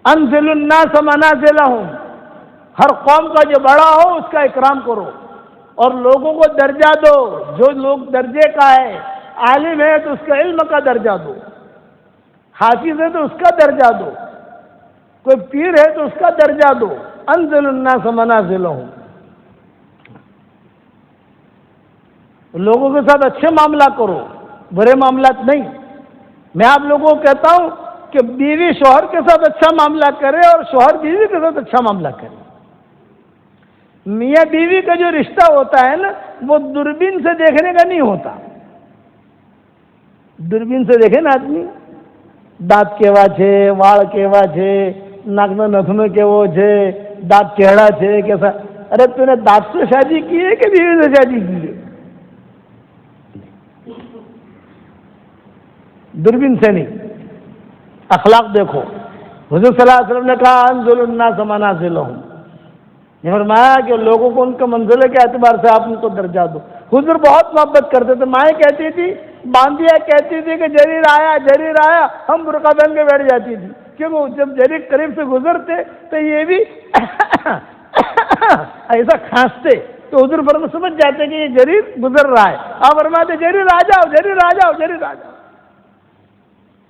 انزلوا الناس منازلہم، ہر قوم کا جو بڑا ہو اس کا اکرام کرو اور لوگوں کو درجہ دو، جو لوگ درجے کا ہے، عالم ہے تو اس کا علم کا درجہ دو، حافظ ہے تو اس کا درجہ دو، کوئی پیر ہے تو اس کا درجہ دو، انزلوا الناس منازلہم، لوگوں کے ساتھ اچھے معاملہ کرو، برے معاملات نہیں۔ میں آپ لوگوں کو کہتا ہوں کہ بیوی شوہر کے ساتھ اچھا معاملہ کرے اور شوہر بیوی کے ساتھ اچھا معاملہ کرے۔ میاں بیوی کا جو رشتہ ہوتا ہے نا، وہ دوربین سے دیکھنے کا نہیں ہوتا۔ دوربین سے دیکھے نا آدمی، دانت کیوا چھے، واળ کیوا چھے، ناک میں نتھنوں کیવો چھے، دانت ٹیڑھا چھے، کیسا؟ ارے تو نے دانت سے شادی کی ہے کہ بیوی سے شادی کی ہے؟ دوربین سے نہیں، اخلاق دیکھو۔ حضور صلی اللہ علیہ وسلم نے کہا انزلوا الناس منازلہم، یہ فرمایا کہ لوگوں کو ان کے منزلے کے اعتبار سے آپ ان کو درجہ دو۔ حضور بہت محبت کرتے تھے، مائیں کہتی تھی، باندیا کہتی تھی کہ جریر آیا، ہم برقع پہن کے بیٹھ جاتی تھی، کیوں؟ جب جریر قریب سے گزرتے تو یہ بھی ایسا کھانستے تو حضور فرماتے سمجھ جاتے کہ یہ جریر گزر رہا ہے، آپ فرماتے جریر آ جاؤ، جریر آ جاؤ، جریر آ جاؤ۔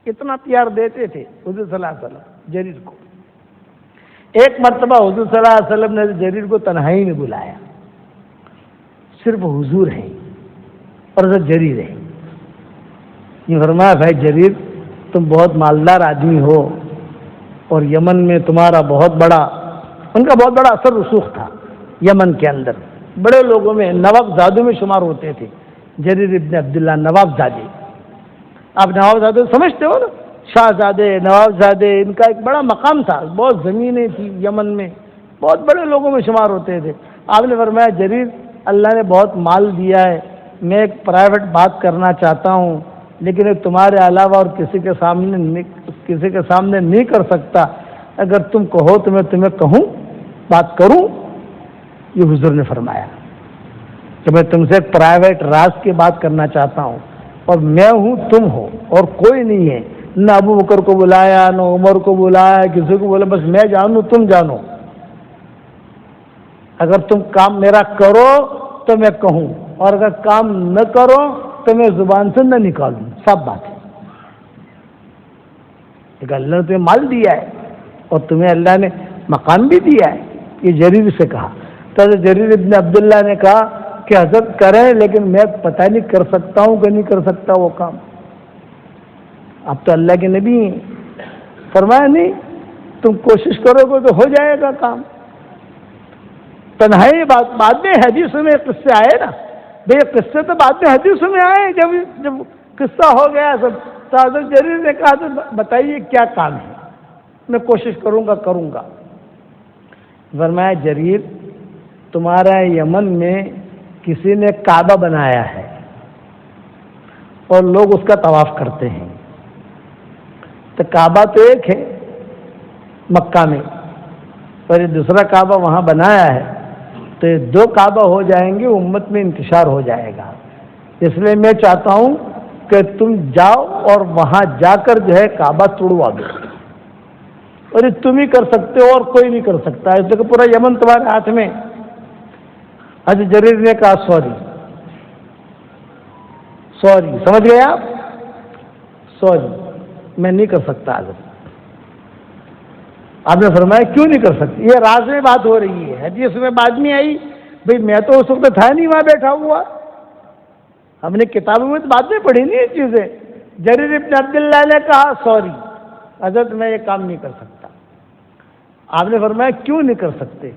اتنا پیار دیتے تھے حضور صلی اللہ علیہ وسلم جریر کو۔ ایک مرتبہ حضور صلی اللہ علیہ وسلم نے جریر کو تنہائی میں بلایا، صرف حضور ہیں اور حضرت جریر ہے۔ یہ فرمایا بھائی جریر، تم بہت مالدار آدمی ہو اور یمن میں تمہارا بہت بڑا، ان کا بہت بڑا اثر رسوخ تھا یمن کے اندر، بڑے لوگوں میں نواب زادوں میں شمار ہوتے تھے جریر ابن عبداللہ، نواب زادے۔ آپ نواب زادے سمجھتے ہو نا، شاہزادے، نواب زادے، ان کا ایک بڑا مقام تھا، بہت زمینیں تھی یمن میں، بہت بڑے لوگوں میں شمار ہوتے تھے۔ آپ نے فرمایا جریر، اللہ نے بہت مال دیا ہے، میں ایک پرائیویٹ بات کرنا چاہتا ہوں لیکن ایک تمہارے علاوہ اور کسی کے سامنے نہیں کر سکتا، اگر تم کہو تو میں تمہیں کہوں، بات کروں؟ یہ حضور نے فرمایا کہ میں تم سے ایک پرائیویٹ راز کی بات کرنا چاہتا ہوں، اور میں ہوں، تم ہو، اور کوئی نہیں ہے، نہ ابو بکر کو بلایا، نہ عمر کو بلایا، کسی کو بولا، بس میں جانوں، تم جانو، اگر تم کام میرا کرو تو میں کہوں، اور اگر کام نہ کرو تو میں زبان سے نہ نکالوں، سب بات ہے۔ لیکن اللہ نے تمہیں مال دیا ہے اور تمہیں اللہ نے مقام بھی دیا ہے، یہ جریر سے کہا۔ تو حضرت جریر ابن عبداللہ نے کہا کہ حضرت کریں، لیکن میں پتہ نہیں کر سکتا ہوں کہ نہیں کر سکتا وہ کام، اب تو اللہ کے نبی ہیں۔ فرمایا نہیں، تم کوشش کرو گے تو ہو جائے گا کام۔ تنہائی بعد میں حدیث میں قصے آئے نا، بھئی قصے تو بعد میں حدیث میں آئے، جب قصہ ہو گیا سب، تو حضرت جریر نے کہا تو بتائیے کیا کام ہے، میں کوشش کروں گا۔ فرمایا جریر، تمہارا یمن میں کسی نے کعبہ بنایا ہے اور لوگ اس کا طواف کرتے ہیں، تو کعبہ تو ایک ہے مکہ میں، اور یہ دوسرا کعبہ وہاں بنایا ہے، تو یہ دو کعبہ ہو جائیں گے، امت میں انتشار ہو جائے گا، اس لیے میں چاہتا ہوں کہ تم جاؤ اور وہاں جا کر جو ہے کعبہ توڑوا دو، اور یہ تم ہی کر سکتے ہو اور کوئی نہیں کر سکتا، اس لیے کہ پورا یمن تمہارے ہاتھ میں۔ حضرت جریر نے کہا سوری، سمجھ گئے آپ؟ سوری، میں نہیں کر سکتا حضرت۔ آپ نے فرمایا کیوں نہیں کر سکتے؟ یہ راز میں بات ہو رہی ہے، حدیث میں بعد میں آئی، بھئی میں تو اس وقت تھا نہیں وہاں بیٹھا ہوا، ہم نے کتابوں میں تو بعد میں پڑھی نہیں یہ چیزیں۔ جریر ابن عبداللہ نے کہا سوری حضرت، میں یہ کام نہیں کر سکتا۔ آپ نے فرمایا کیوں نہیں کر سکتے،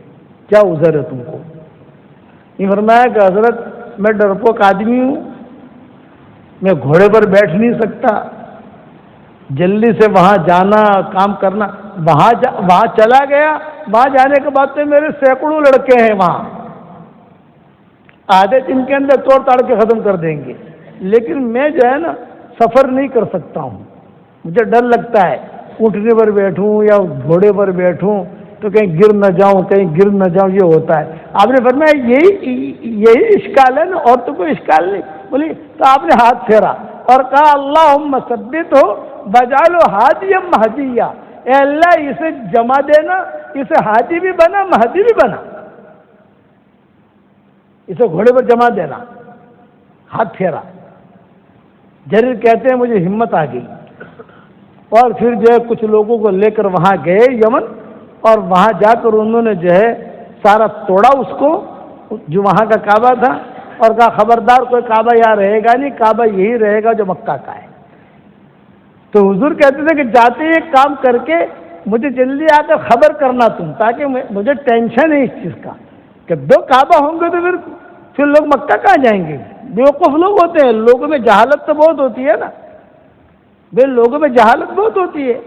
کیا عذر ہے تم کو؟ یہ فرمایا کہ حضرت میں ڈرپوک آدمی ہوں، میں گھوڑے پر بیٹھ نہیں سکتا، جلدی سے وہاں جانا، کام کرنا، وہاں چلا گیا، وہاں جانے کے بعد تو میرے سینکڑوں لڑکے ہیں وہاں، آدھے دن کے اندر توڑ تاڑ کے ختم کر دیں گے، لیکن میں جو ہے نا سفر نہیں کر سکتا ہوں، مجھے ڈر لگتا ہے اونٹنے پر بیٹھوں یا گھوڑے پر بیٹھوں تو کہیں گر نہ جاؤں، کہیں گر نہ جاؤں، یہ ہوتا ہے۔ آپ نے فرمایا یہی اشکال ہے نا، اور تو کوئی اشکال نہیں۔ بولی تو آپ نے ہاتھ پھیرا اور کہا اللہم ثبت ہو بجعلہ ہادیا مہدیا، اے اللہ اسے جمع دینا، اسے ہادی بھی بنا مہدی بھی بنا، اسے گھوڑے پر جمع دینا۔ ہاتھ پھیرا۔ جریر کہتے ہیں مجھے ہمت آ گئی، اور پھر جو ہے کچھ لوگوں کو لے کر وہاں گئے یمن، اور وہاں جا کر انہوں نے جو ہے سارا توڑا اس کو جو وہاں کا کعبہ تھا، اور کہا خبردار کوئی کعبہ یہاں رہے گا نہیں، کعبہ یہی رہے گا جو مکہ کا ہے۔ تو حضور کہتے تھے کہ جاتے ہی کام کر کے مجھے جلدی آ کر خبر کرنا تم، تاکہ مجھے ٹینشن ہے اس چیز کا کہ دو کعبہ ہوں گے تو پھر لوگ مکہ کہاں جائیں گے؟ بیوقوف لوگ ہوتے ہیں، لوگوں میں جہالت تو بہت ہوتی ہے نا، لوگوں میں جہالت بہت ہوتی ہے،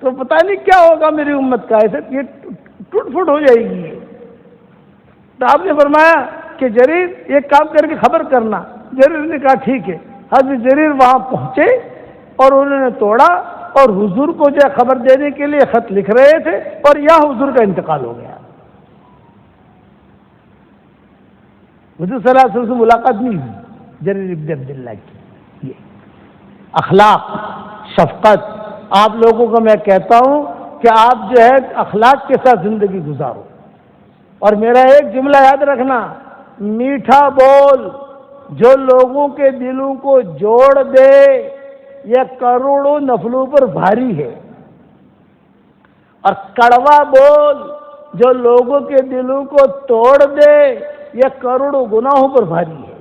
تو پتہ نہیں کیا ہوگا میری امت کا، ایسے یہ ٹوٹ پھوٹ ہو جائے گی۔ تو آپ نے فرمایا کہ جریر ایک کام کر کے خبر کرنا۔ جریر نے کہا ٹھیک ہے۔ حضرت جریر وہاں پہنچے اور انہوں نے توڑا، اور حضور کو جو خبر دینے کے لیے خط لکھ رہے تھے، اور یہاں حضور کا انتقال ہو گیا۔ حضور صلی اللہ علیہ وسلم سے ملاقات نہیں ہوئی جریر ابن عبداللہ کی۔ یہ اخلاق، شفقت، آپ لوگوں کو میں کہتا ہوں کہ آپ جو ہے اخلاق کے ساتھ زندگی گزارو۔ اور میرا ایک جملہ یاد رکھنا، میٹھا بول جو لوگوں کے دلوں کو جوڑ دے یہ کروڑوں نفلوں پر بھاری ہے، اور کڑوا بول جو لوگوں کے دلوں کو توڑ دے یہ کروڑوں گناہوں پر بھاری ہے۔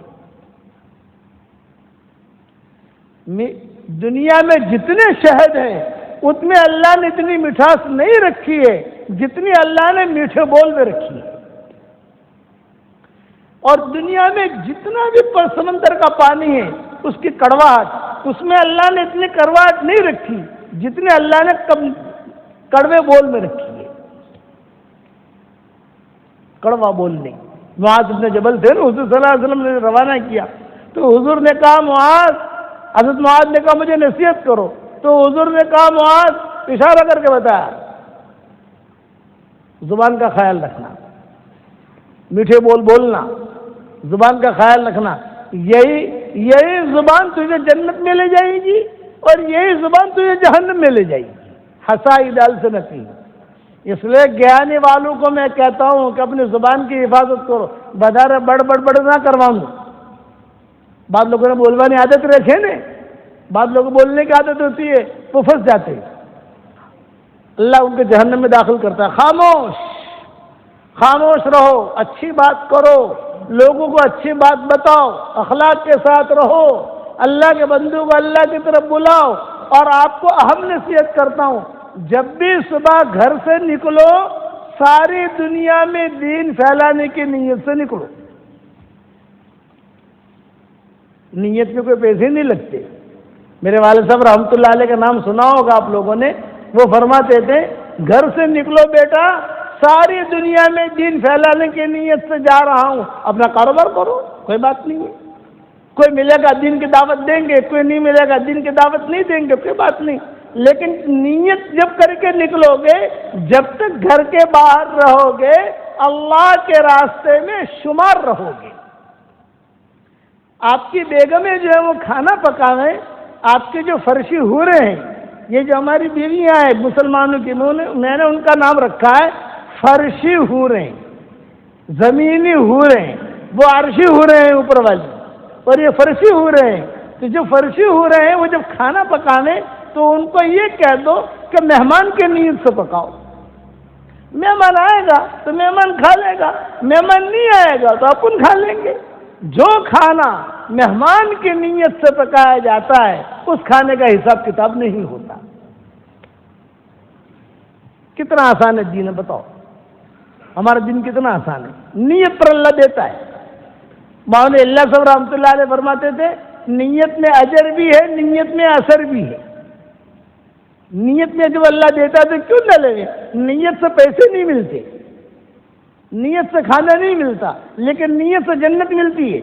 دنیا میں جتنے شہد ہیں اس میں اللہ نے اتنی مٹھاس نہیں رکھی ہے جتنی اللہ نے میٹھے بول میں رکھی ہے۔ اور دنیا میں جتنا بھی سمندر کا پانی ہے اس کی کڑواہٹ، اس میں اللہ نے اتنی کڑواہٹ نہیں رکھی جتنے اللہ نے کڑوے بول میں رکھی ہے۔ کڑوا بول نہیں۔ معاذ بن جبل تھے نا، حضور صلی اللہ علیہ وسلم نے روانہ کیا تو حضور نے کہا معاذ، حضرت معاذ نے کہا مجھے نصیحت کرو، تو حضور نے کہا معاذ، اشارہ کر کے بتایا زبان کا خیال رکھنا، میٹھے بول بولنا، زبان کا خیال رکھنا، یہی زبان تجھے جنت میں لے جائے گی اور یہی زبان تجھے جہنم میں لے جائے گی۔ حسائی دال سے نتی۔ اس لیے گیانی والوں کو میں کہتا ہوں کہ اپنی زبان کی حفاظت کرو، بدارے بڑ نہ کرواؤں۔ بعض لوگوں نے بولوانی عادت رکھے نا، بعض لوگوں بولنے کی عادت ہوتی ہے، وہ پھنس جاتے ہیں، اللہ ان کے جہنم میں داخل کرتا ہے۔ خاموش رہو، اچھی بات کرو، لوگوں کو اچھی بات بتاؤ، اخلاق کے ساتھ رہو، اللہ کے بندوں کو اللہ کی طرف بلاؤ۔ اور آپ کو اہم نصیحت کرتا ہوں، جب بھی صبح گھر سے نکلو ساری دنیا میں دین پھیلانے کی نیت سے نکلو۔ نیت میں کوئی پیسے نہیں لگتے۔ میرے والد صاحب رحمۃ اللہ علیہ کا نام سنا ہوگا آپ لوگوں نے، وہ فرماتے تھے گھر سے نکلو بیٹا، ساری دنیا میں دین پھیلانے کی نیت سے جا رہا ہوں، اپنا کاروبار کرو، کوئی بات نہیں ہے۔ کوئی ملے گا دین کی دعوت دیں گے، کوئی نہیں ملے گا دین کی دعوت نہیں دیں گے، کوئی بات نہیں، لیکن نیت جب کر کے نکلو گے، جب تک گھر کے باہر رہو گے اللہ کے راستے میں شمار رہو گے۔ آپ کی بیگمیں جو ہے وہ کھانا پکاویں، آپ کے جو فرشی حوریں ہیں، یہ جو ہماری بیویاں ہیں مسلمانوں کی، میں نے ان کا نام رکھا ہے فرشی حوریں، زمینی حوریں، وہ عرشی حوریں ہیں اوپر والی، اور یہ فرشی حوریں ہیں۔ تو جو فرشی حوریں ہیں وہ جب کھانا پکانے تو ان کو یہ کہہ دو کہ مہمان کے نیت سے پکاؤ۔ مہمان آئے گا تو مہمان کھا لے گا، مہمان نہیں آئے گا تو اپن کھا لیں گے۔ جو کھانا مہمان کی نیت سے پکایا جاتا ہے اس کھانے کا حساب کتاب نہیں ہوتا۔ کتنا آسان ہے دین ہے، بتاؤ ہمارا دین کتنا آسان ہے۔ نیت پر اللہ دیتا ہے۔ مولانا اللہ صاحب رحمۃ اللہ علیہ فرماتے تھے نیت میں اجر بھی ہے، نیت میں اثر بھی ہے۔ نیت میں جب اللہ دیتا ہے تو کیوں نہ لے؟ نیت سے پیسے نہیں ملتے، نیت سے کھانا نہیں ملتا، لیکن نیت سے جنت ملتی ہے۔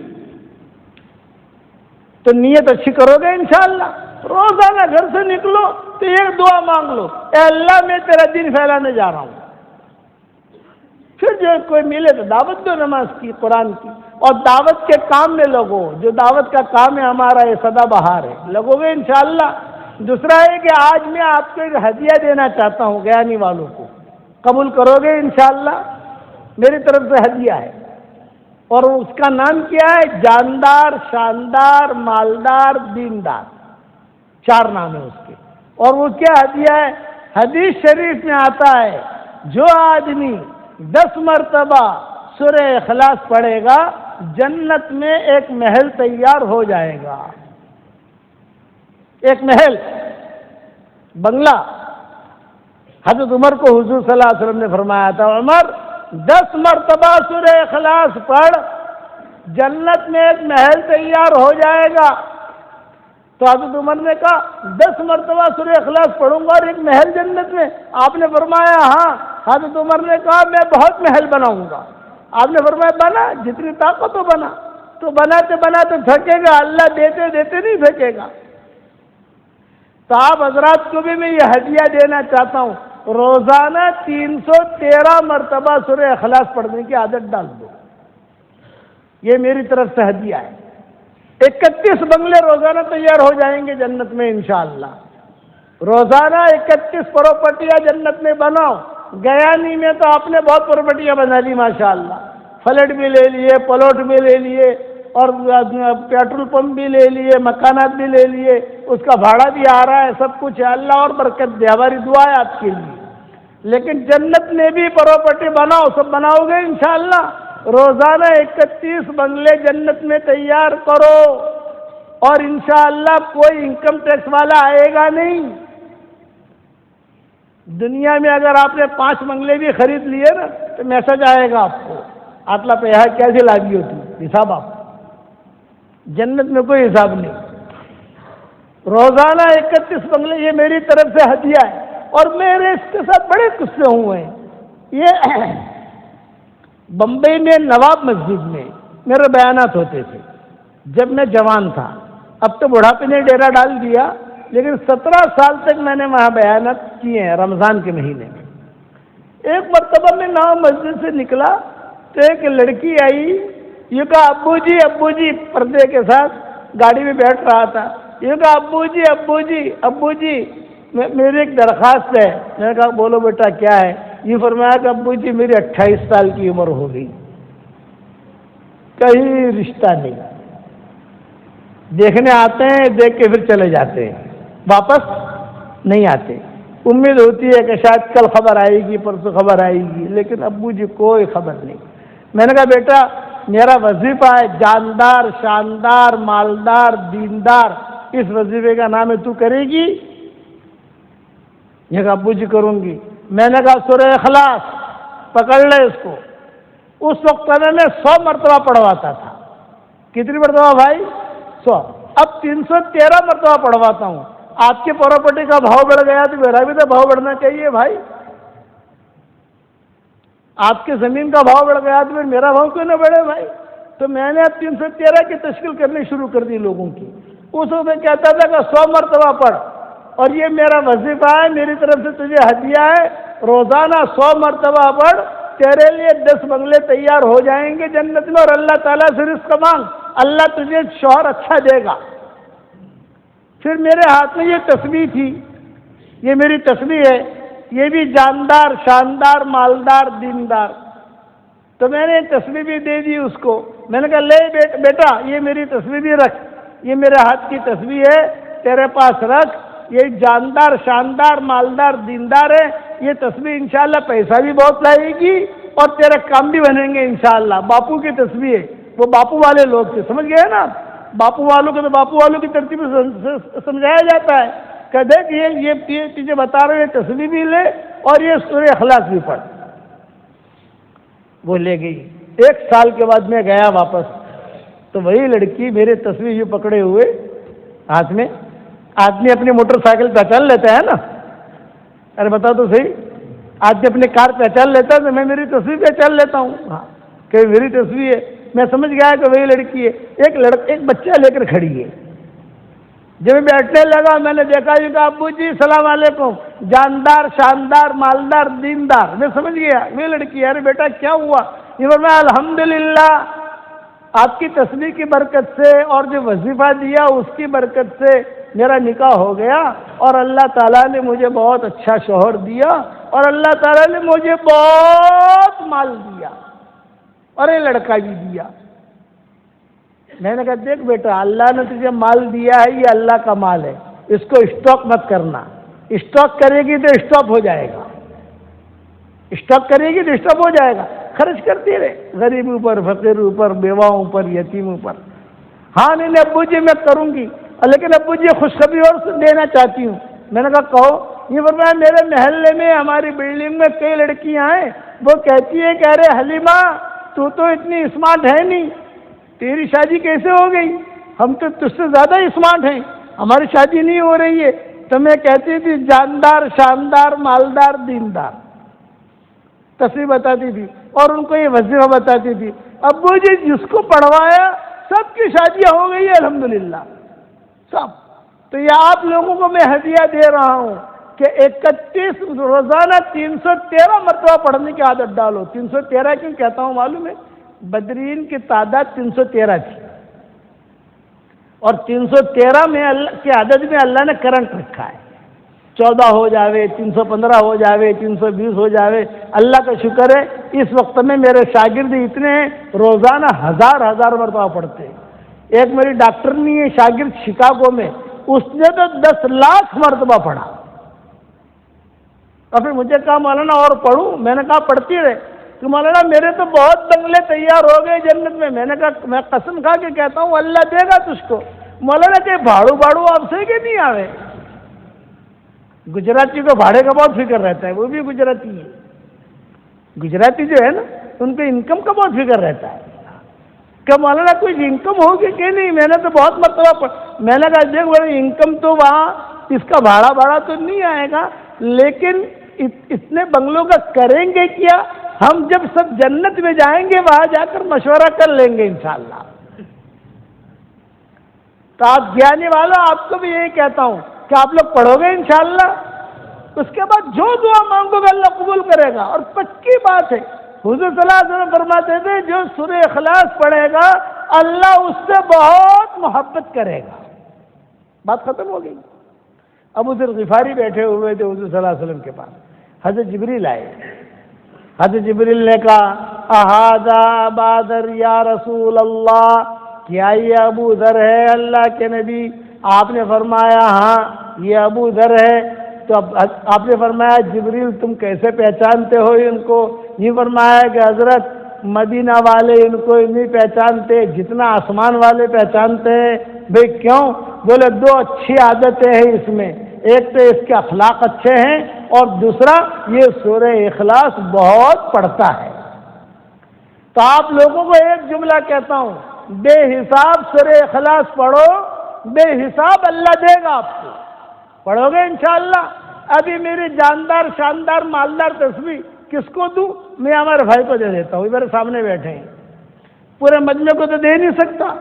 تو نیت اچھی کرو گے انشاءاللہ روزانہ گھر سے نکلو تو ایک دعا مانگ لو، اے اللہ میں تیرا دین پھیلانے جا رہا ہوں۔ پھر جو کوئی ملے تو دعوت دو نماز کی، قرآن کی، اور دعوت کے کام میں لگو۔ جو دعوت کا کام ہے ہمارا یہ سدا بہار ہے، لگو گے انشاءاللہ۔ دوسرا ہے کہ آج میں آپ کو ایک ہدیہ دینا چاہتا ہوں گیانی والوں کو، قبول کرو گے انشاءاللہ؟ میری طرف سے ہدیہ ہے، اور اس کا نام کیا ہے؟ جاندار، شاندار، مالدار، دیندار، 4 نام ہے اس کے۔ اور وہ کیا ہدیہ ہے؟ حدیث شریف میں آتا ہے جو آدمی 10 مرتبہ سورہ اخلاص پڑھے گا جنت میں ایک محل تیار ہو جائے گا۔ ایک محل، بنگلہ۔ حضرت عمر کو حضور صلی اللہ علیہ وسلم نے فرمایا تھا، عمر 10 مرتبہ سورہ اخلاص پڑھ، جنت میں ایک محل تیار ہو جائے گا۔ تو حضرت عمر نے کہا 10 مرتبہ سورہ اخلاص پڑھوں گا اور ایک محل جنت میں؟ آپ نے فرمایا ہاں۔ حضرت عمر نے کہا میں بہت محل بناؤں گا۔ آپ نے فرمایا بنا، جتنی طاقت ہو بنا۔ تو بناتے بناتے تھکے گا، اللہ دیتے دیتے نہیں تھکے گا۔ تو آپ حضرات کو بھی میں یہ ہدیہ دینا چاہتا ہوں، روزانہ 313 مرتبہ سورہ اخلاص پڑھنے کی عادت ڈال دو۔ یہ میری طرف سے ہدیہ ہے۔ 31 بنگلے روزانہ تیار ہو جائیں گے جنت میں انشاءاللہ۔ روزانہ 31 پراپرٹیاں جنت میں بناؤ۔ گیانی میں تو آپ نے بہت پراپرٹیاں بنا لی ماشاءاللہ، فلیٹ بھی لے لیے، پلاٹ بھی لے لیے، اور پیٹرول پمپ بھی لے لیے، مکانات بھی لے لیے، اس کا بھاڑا بھی آ رہا ہے، سب کچھ ہے۔ اللہ اور برکت دے، ہماری دعا ہے آپ کے لیے۔ لیکن جنت میں بھی پراپرٹی بناؤ، سب بناؤ گے انشاءاللہ؟ روزانہ 31 بنگلے جنت میں تیار کرو، اور انشاءاللہ کوئی انکم ٹیکس والا آئے گا نہیں۔ دنیا میں اگر آپ نے 5 بنگلے بھی خرید لیے نا تو میسج آئے گا آپ کو، آتلا پیسہ کیسے لاگی ہوتی، حساب آپ۔ جنت میں کوئی حساب نہیں۔ روزانہ 31 بنگلے، یہ میری طرف سے ہدیہ ہے۔ اور میرے اس کے ساتھ بڑے قصے ہوئے ہیں۔ یہ بمبئی میں نواب مسجد میں میرے بیانات ہوتے تھے جب میں جوان تھا۔ اب تو بڑھاپے نے ڈیرا ڈال دیا، لیکن 17 سال تک میں نے وہاں بیانات کیے ہیں رمضان کے مہینے میں۔ ایک مرتبہ میں نواب مسجد سے نکلا تو ایک لڑکی آئی، یہ کہا ابو جی، پردے کے ساتھ گاڑی میں بیٹھ رہا تھا۔ یہ کہا ابو جی میری ایک درخواست ہے۔ میں نے کہا بولو بیٹا کیا ہے؟ یہ فرمایا کہ ابو جی میری 28 سال کی عمر ہو گئی، کہیں رشتہ نہیں، دیکھنے آتے ہیں، دیکھ کے پھر چلے جاتے ہیں، واپس نہیں آتے۔ امید ہوتی ہے کہ شاید کل خبر آئے گی، پرسوں خبر آئے گی، لیکن ابو جی کوئی خبر نہیں۔ میں نے کہا بیٹا میرا وظیفہ ہے جاندار، شاندار، مالدار، دیندار، اس وظیفے کا نام ہے، تو کرے گی؟ یہ کہا ابو جی کروں گی۔ میں نے کہا سورہ اخلاص پکڑ لے اس کو۔ اس وقت میں 100 مرتبہ پڑھواتا تھا۔ کتنی مرتبہ بھائی؟ 100۔ اب 313 مرتبہ پڑھواتا ہوں۔ آپ کی پراپرٹی کا بھاؤ بڑھ گیا تو میرا بھی تو بھاؤ بڑھنا چاہیے بھائی۔ آپ کی زمین کا بھاؤ بڑھ گیا تو میرا بھاؤ کیوں نہ بڑھے بھائی؟ تو میں نے اب 313 کی تشکیل کرنی شروع کر دی لوگوں کی۔ اس وقت میں کہتا تھا کہ 100 مرتبہ پڑھ، اور یہ میرا وظیفہ ہے، میری طرف سے تجھے ہدیہ ہے، روزانہ 100 مرتبہ پڑھ، تیرے لیے 10 بنگلے تیار ہو جائیں گے جنت میں، اور اللہ تعالیٰ سے رزق مانگ، اللہ تجھے شوہر اچھا دے گا۔ پھر میرے ہاتھ میں یہ تسبیح تھی، یہ میری تسبیح ہے، یہ بھی جاندار، شاندار، مالدار، دیندار۔ تو میں نے تسبیح بھی دے دی اس کو۔ میں نے کہا لے بیٹا یہ میری تسبیح بھی رکھ، یہ میرے ہاتھ کی تسبیح ہے، تیرے پاس رکھ، یہ جاندار، شاندار، مالدار، دیندار ہے، یہ تسبیح انشاءاللہ پیسہ بھی بہت لائے گی اور تیرے کام بھی بنیں گے انشاءاللہ۔ باپو کی تسبیح ہے، وہ باپو والے لوگ تھے، سمجھ گئے نا؟ باپو والوں کو تو باپو والوں کی ترتیب سے سمجھایا جاتا ہے کہ دیکھ یہ تجھے بتا رہے ہیں، تسبیح بھی لے اور یہ سورہ اخلاص بھی پڑھ۔ وہ لے گئی۔ 1 سال کے بعد میں گیا واپس، تو وہی لڑکی میرے تسبیح جو پکڑے ہوئے ہاتھ میں، آدمی اپنی موٹر سائیکل پہچان لیتا ہے نا، ارے بتا تو صحیح، آدمی اپنی کار پہچان لیتا ہے تو میں میری تصویر پہچان لیتا ہوں، ہاں کہ میری تصویر ہے، میں سمجھ گیا کہ وہی لڑکی ہے۔ ایک بچہ لے کر کھڑی ہے، جب بیٹھنے لگا میں نے دیکھا یہ کہا ابو جی السلام علیکم، جاندار شاندار مالدار دیندار. میں سمجھ گیا یہ لڑکی. ارے بیٹا کیا ہوا؟ یہ فرمایا الحمدللہ آپ کی تسبیح کی برکت سے اور جو وظیفہ دیا اس کی برکت سے میرا نکاح ہو گیا، اور اللہ تعالیٰ نے مجھے بہت اچھا شوہر دیا، اور اللہ تعالیٰ نے مجھے بہت مال دیا، اور یہ لڑکا بھی دیا. میں نے کہا دیکھ بیٹا اللہ نے تجھے مال دیا ہے، یہ اللہ کا مال ہے، اس کو اسٹاک مت کرنا. اسٹاک کرے گی تو اسٹاپ ہو جائے گا، اسٹاک کرے گی تو اسٹاپ ہو جائے گا. خرچ کرتی رہے غریب اوپر، فقیر اوپر، بیواؤں پر، یتیم اوپر. ہاں نہیں ابو جی میں کروں گی، لیکن ابو جی خوشخبری اور دینا چاہتی ہوں. میں نے کہا کہو. یہ فرمایا میرے محلے میں ہماری بلڈنگ میں کئی لڑکیاں ہیں، وہ کہتی ہیں کہ ارے حلیمہ تو اتنی اسمارٹ ہے نہیں، تیری شادی کیسے ہو گئی؟ ہم تو تجھ سے زیادہ اسمارٹ ہیں، ہماری شادی نہیں ہو رہی ہے. تو میں کہتی تھی جاندار شاندار مالدار دیندار، تصویر بتاتی تھی اور ان کو یہ وظیفہ بتاتی تھی. ابو جی جس کو پڑھوایا سب کی شادیاں ہو گئی ہے الحمدللہ سب. تو یہ آپ لوگوں کو میں ہدیہ دے رہا ہوں کہ 31 روزانہ 313 مرتبہ پڑھنے کی عادت ڈالو. 313 کیوں کہتا ہوں معلوم ہے؟ بدرین کی تعداد 313 تھی، اور 313 میں اللہ کی عدد میں اللہ نے کرنٹ رکھا ہے. 14 ہو جاوے، 315 ہو جاوے، 320 ہو جاوے. اللہ کا شکر ہے اس وقت میں میرے شاگرد اتنے ہیں روزانہ ہزار مرتبہ پڑھتے ہیں. ایک میری ڈاکٹرنی ہے شاگرد شکاگو میں، اس نے تو 10 لاکھ مرتبہ پڑھا. اور پھر مجھے کہا مولانا اور پڑھوں؟ میں نے کہا پڑھتی رہے. کہ مولانا میرے تو بہت بنگلے تیار ہو گئے جنت میں. میں نے کہا میں قسم کھا کے کہتا ہوں اللہ دے گا تجھ کو. مولانا کہ بھاڑو آپ سے کہ نہیں آوے؟ گجراتی کو بھاڑے کا بہت فکر رہتا ہے، وہ بھی گجراتی ہے. گجراتی جو ہے نا ان کو انکم کا بہت فکر رہتا ہے کہ مولانا کوئی انکم ہوگی کہ نہیں. میں نے تو بہت مرتبہ میں نے کہا دیکھ بھائی انکم تو وہاں اس کا بھاڑا تو نہیں آئے گا، لیکن اتنے بنگلوں کا کریں گے کیا؟ ہم جب سب جنت میں جائیں گے وہاں جا کر مشورہ کر لیں گے انشاءاللہ. تو آپ گیانی والوں آپ کو بھی یہی کہتا ہوں کہ آپ لوگ پڑھو گے انشاءاللہ، اس کے بعد جو دعا مانگو گے اللہ قبول کرے گا. اور پکی بات ہے، حضور صلی اللہ علیہ وسلم فرماتے تھے جو سورہ اخلاص پڑھے گا اللہ اس سے بہت محبت کرے گا. بات ختم ہو گئی. ابو ذر غفاری بیٹھے ہوئے تھے حضور صلی اللہ علیہ وسلم کے پاس. حضرت جبریل آئے. حضرت جبریل نے کہا احاذا ابا ذر یا رسول اللہ، کیا یہ ابو ذر ہے اللہ کے نبی؟ آپ نے فرمایا ہاں یہ ابو ذر ہے. تو آپ نے فرمایا جبریل تم کیسے پہچانتے ہو ان کو؟ یہ فرمایا کہ حضرت مدینہ والے ان کو نہیں پہچانتے جتنا آسمان والے پہچانتے ہیں. بھئی کیوں؟ بولے دو اچھی عادتیں ہیں اس میں، ایک تو اس کے اخلاق اچھے ہیں، اور دوسرا یہ سورہ اخلاص بہت پڑھتا ہے. تو آپ لوگوں کو ایک جملہ کہتا ہوں، بے حساب سورہ اخلاص پڑھو، بے حساب اللہ دے گا آپ کو. پڑھو گے انشاءاللہ. ابھی میری جاندار شاندار مالدار تصویر کس کو دوں؟ میں ہمارے بھائی کو دے دیتا ہوں، میرے سامنے بیٹھے ہیں. پورے مجمع کو تو دے نہیں سکتا،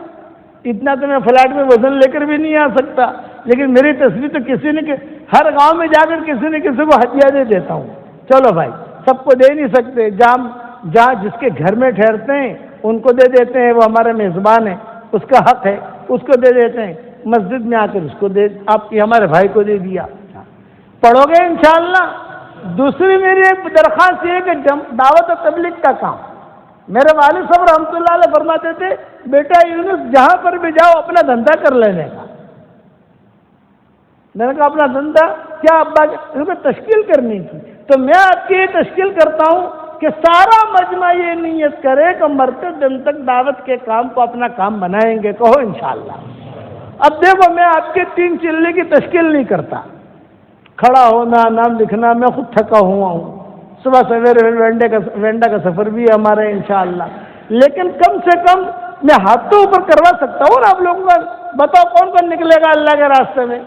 اتنا تو میں فلیٹ میں وزن لے کر بھی نہیں آ سکتا، لیکن میری تصویر تو کسی نے ہر گاؤں میں جا کر کسی نے کسی کو ہدیہ دے دیتا ہوں. چلو بھائی سب کو دے نہیں سکتے، جہاں جس کے گھر میں ٹھہرتے ہیں ان کو دے دیتے ہیں، وہ ہمارے میزبان ہیں، اس کا حق ہے، اس کو دے دیتے ہیں. مسجد میں آ کر اس کو دے، آپ کی ہمارے بھائی کو دے دیا. پڑھو گے انشاءاللہ. دوسری میری ایک درخواست یہ ہے کہ دعوت و تبلیغ کا کام، میرے والد صاحب رحمۃ اللہ علیہ فرماتے تھے بیٹا یونس جہاں پر بھی جاؤ اپنا دھندا کر لینے کا. میں نے کہا اپنا دھندا کیا ابا؟ ان کو تشکیل کرنی تھی. تو میں آپ کی یہ تشکیل کرتا ہوں کہ سارا مجمع یہ نیت کرے کہ مرتے دن تک دعوت کے کام کو اپنا کام بنائیں گے. کہو انشاءاللہ. اب دیکھو میں آپ کے 3 چلے کی تشکیل نہیں کرتا، کھڑا ہونا نام لکھنا میں خود تھکا ہوا ہوں، صبح سویرے وینڈا کا سفر بھی ہے ہمارا انشاءاللہ، لیکن کم سے کم میں ہاتھ تو اوپر کروا سکتا ہوں نا آپ لوگوں کا. بتاؤ کون کون نکلے گا اللہ کے راستے میں؟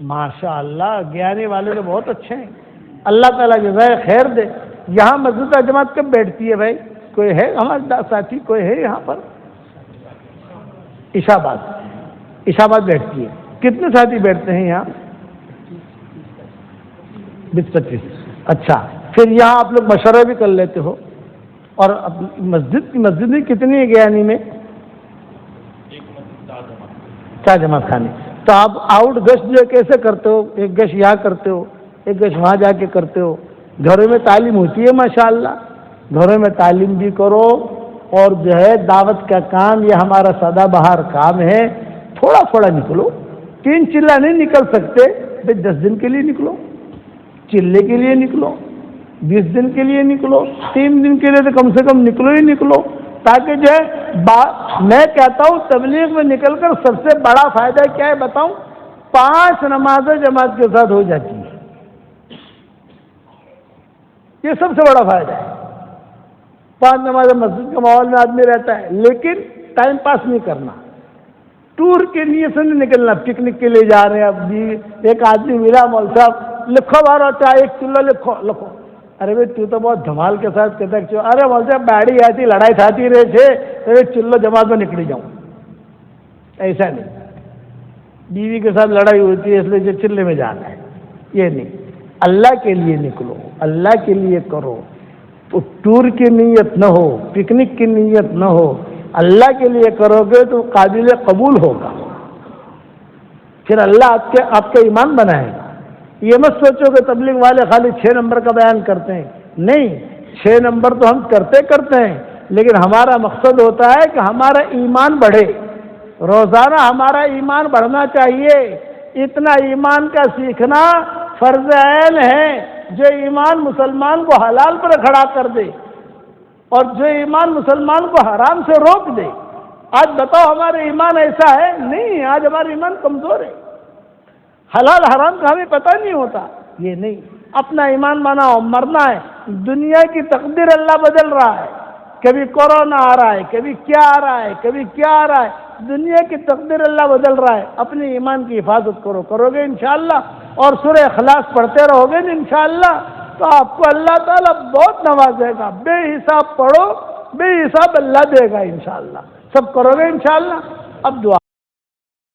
ماشاءاللہ گیانی والے تو بہت اچھے ہیں، اللہ تعالیٰ جزائے خیر دے. یہاں مسجد جماعت کب بیٹھتی ہے بھائی؟ کوئی ہے ہمارا ساتھی؟ کوئی ہے یہاں پر؟ عشاء بعد بیٹھتی ہے. کتنے ساتھی بیٹھتے ہیں یہاں؟ 20-25. اچھا، پھر یہاں آپ لوگ مشورہ بھی کر لیتے ہو. اور مسجد میں کتنی ہے گیانی میں؟ 4 جماعت خانے. تو آپ آؤٹ گشت جو کیسے کرتے ہو؟ ایک گشت یہاں کرتے ہو، ایک گشت وہاں جا کے کرتے ہو. گھروں میں تعلیم ہوتی ہے ماشاءاللہ، گھروں میں تعلیم بھی کرو. اور جو ہے دعوت کا کام یہ ہمارا سدا بہار کام ہے. تھوڑا تھوڑا نکلو، 3 چلہ نہیں نکل سکتے، 10 دن کے لیے نکلو، چلے کے لیے نکلو، 20 دن کے لیے نکلو، 3 دن کے لیے تو کم سے کم نکلو ہی نکلو. تاکہ جو ہے میں کہتا ہوں تبلیغ میں نکل کر سب سے بڑا فائدہ کیا ہے بتاؤں؟ 5 نمازیں جماعت کے ساتھ ہو جاتی ہیں. یہ سب سے بڑا فائدہ ہے. 5 نمازیں مسجد کے ماحول میں آدمی رہتا ہے، لیکن ٹائم پاس نہیں کرنا، ٹور کے لیے سے نہیں نکلنا. پکنک کے لیے جا رہے ہیں. اب جی ایک آدمی ملا، مول صاحب لکھو بارہ چاہے 1 چلو لکھو. ارے بھائی تو تو بہت دھمال کے ساتھ کہتا ہے. ارے مول صاحب باڑی آتی لڑائی تھاتی رہے تھے، ارے چلو جماعت میں نکلی جاؤں. ایسا نہیں، بیوی کے ساتھ لڑائی ہوتی ہے اس لیے جو چلے میں جانا ہے، یہ نہیں. اللہ کے لیے نکلو، اللہ کے لیے کرو. تو ٹور کی نیت نہ ہو، پکنک کی نیت نہ ہو، اللہ کے لیے کرو گے تو قابل قبول ہوگا. پھر اللہ آپ کا ایمان بنائے گا. یہ مت سوچو کہ تبلیغ والے خالی 6 نمبر کا بیان کرتے ہیں. نہیں، 6 نمبر تو ہم کرتے ہیں، لیکن ہمارا مقصد ہوتا ہے کہ ہمارا ایمان بڑھے. روزانہ ہمارا ایمان بڑھنا چاہیے. اتنا ایمان کا سیکھنا فرض عین ہے. جو ایمان مسلمان کو حلال پر کھڑا کر دے اور جو ایمان مسلمان کو حرام سے روک دے. آج بتاؤ ہمارا ایمان ایسا ہے؟ نہیں، آج ہمارا ایمان کمزور ہے. حلال حرام کا ہمیں پتہ نہیں ہوتا. یہ نہیں، اپنا ایمان بناؤ. مرنا ہے. دنیا کی تقدیر اللہ بدل رہا ہے. کبھی کورونا آ رہا ہے، کبھی کیا آ رہا ہے، کبھی کیا آ رہا ہے. دنیا کی تقدیر اللہ بدل رہا ہے. اپنے ایمان کی حفاظت کرو گے انشاءاللہ. اور سورہ اخلاص پڑھتے رہو گے انشاءاللہ تو آپ کو اللہ تعالیٰ بہت نوازے گا. بے حساب پڑھو، بے حساب اللہ دے گا انشاءاللہ. سب کرو گے انشاءاللہ. اب دعا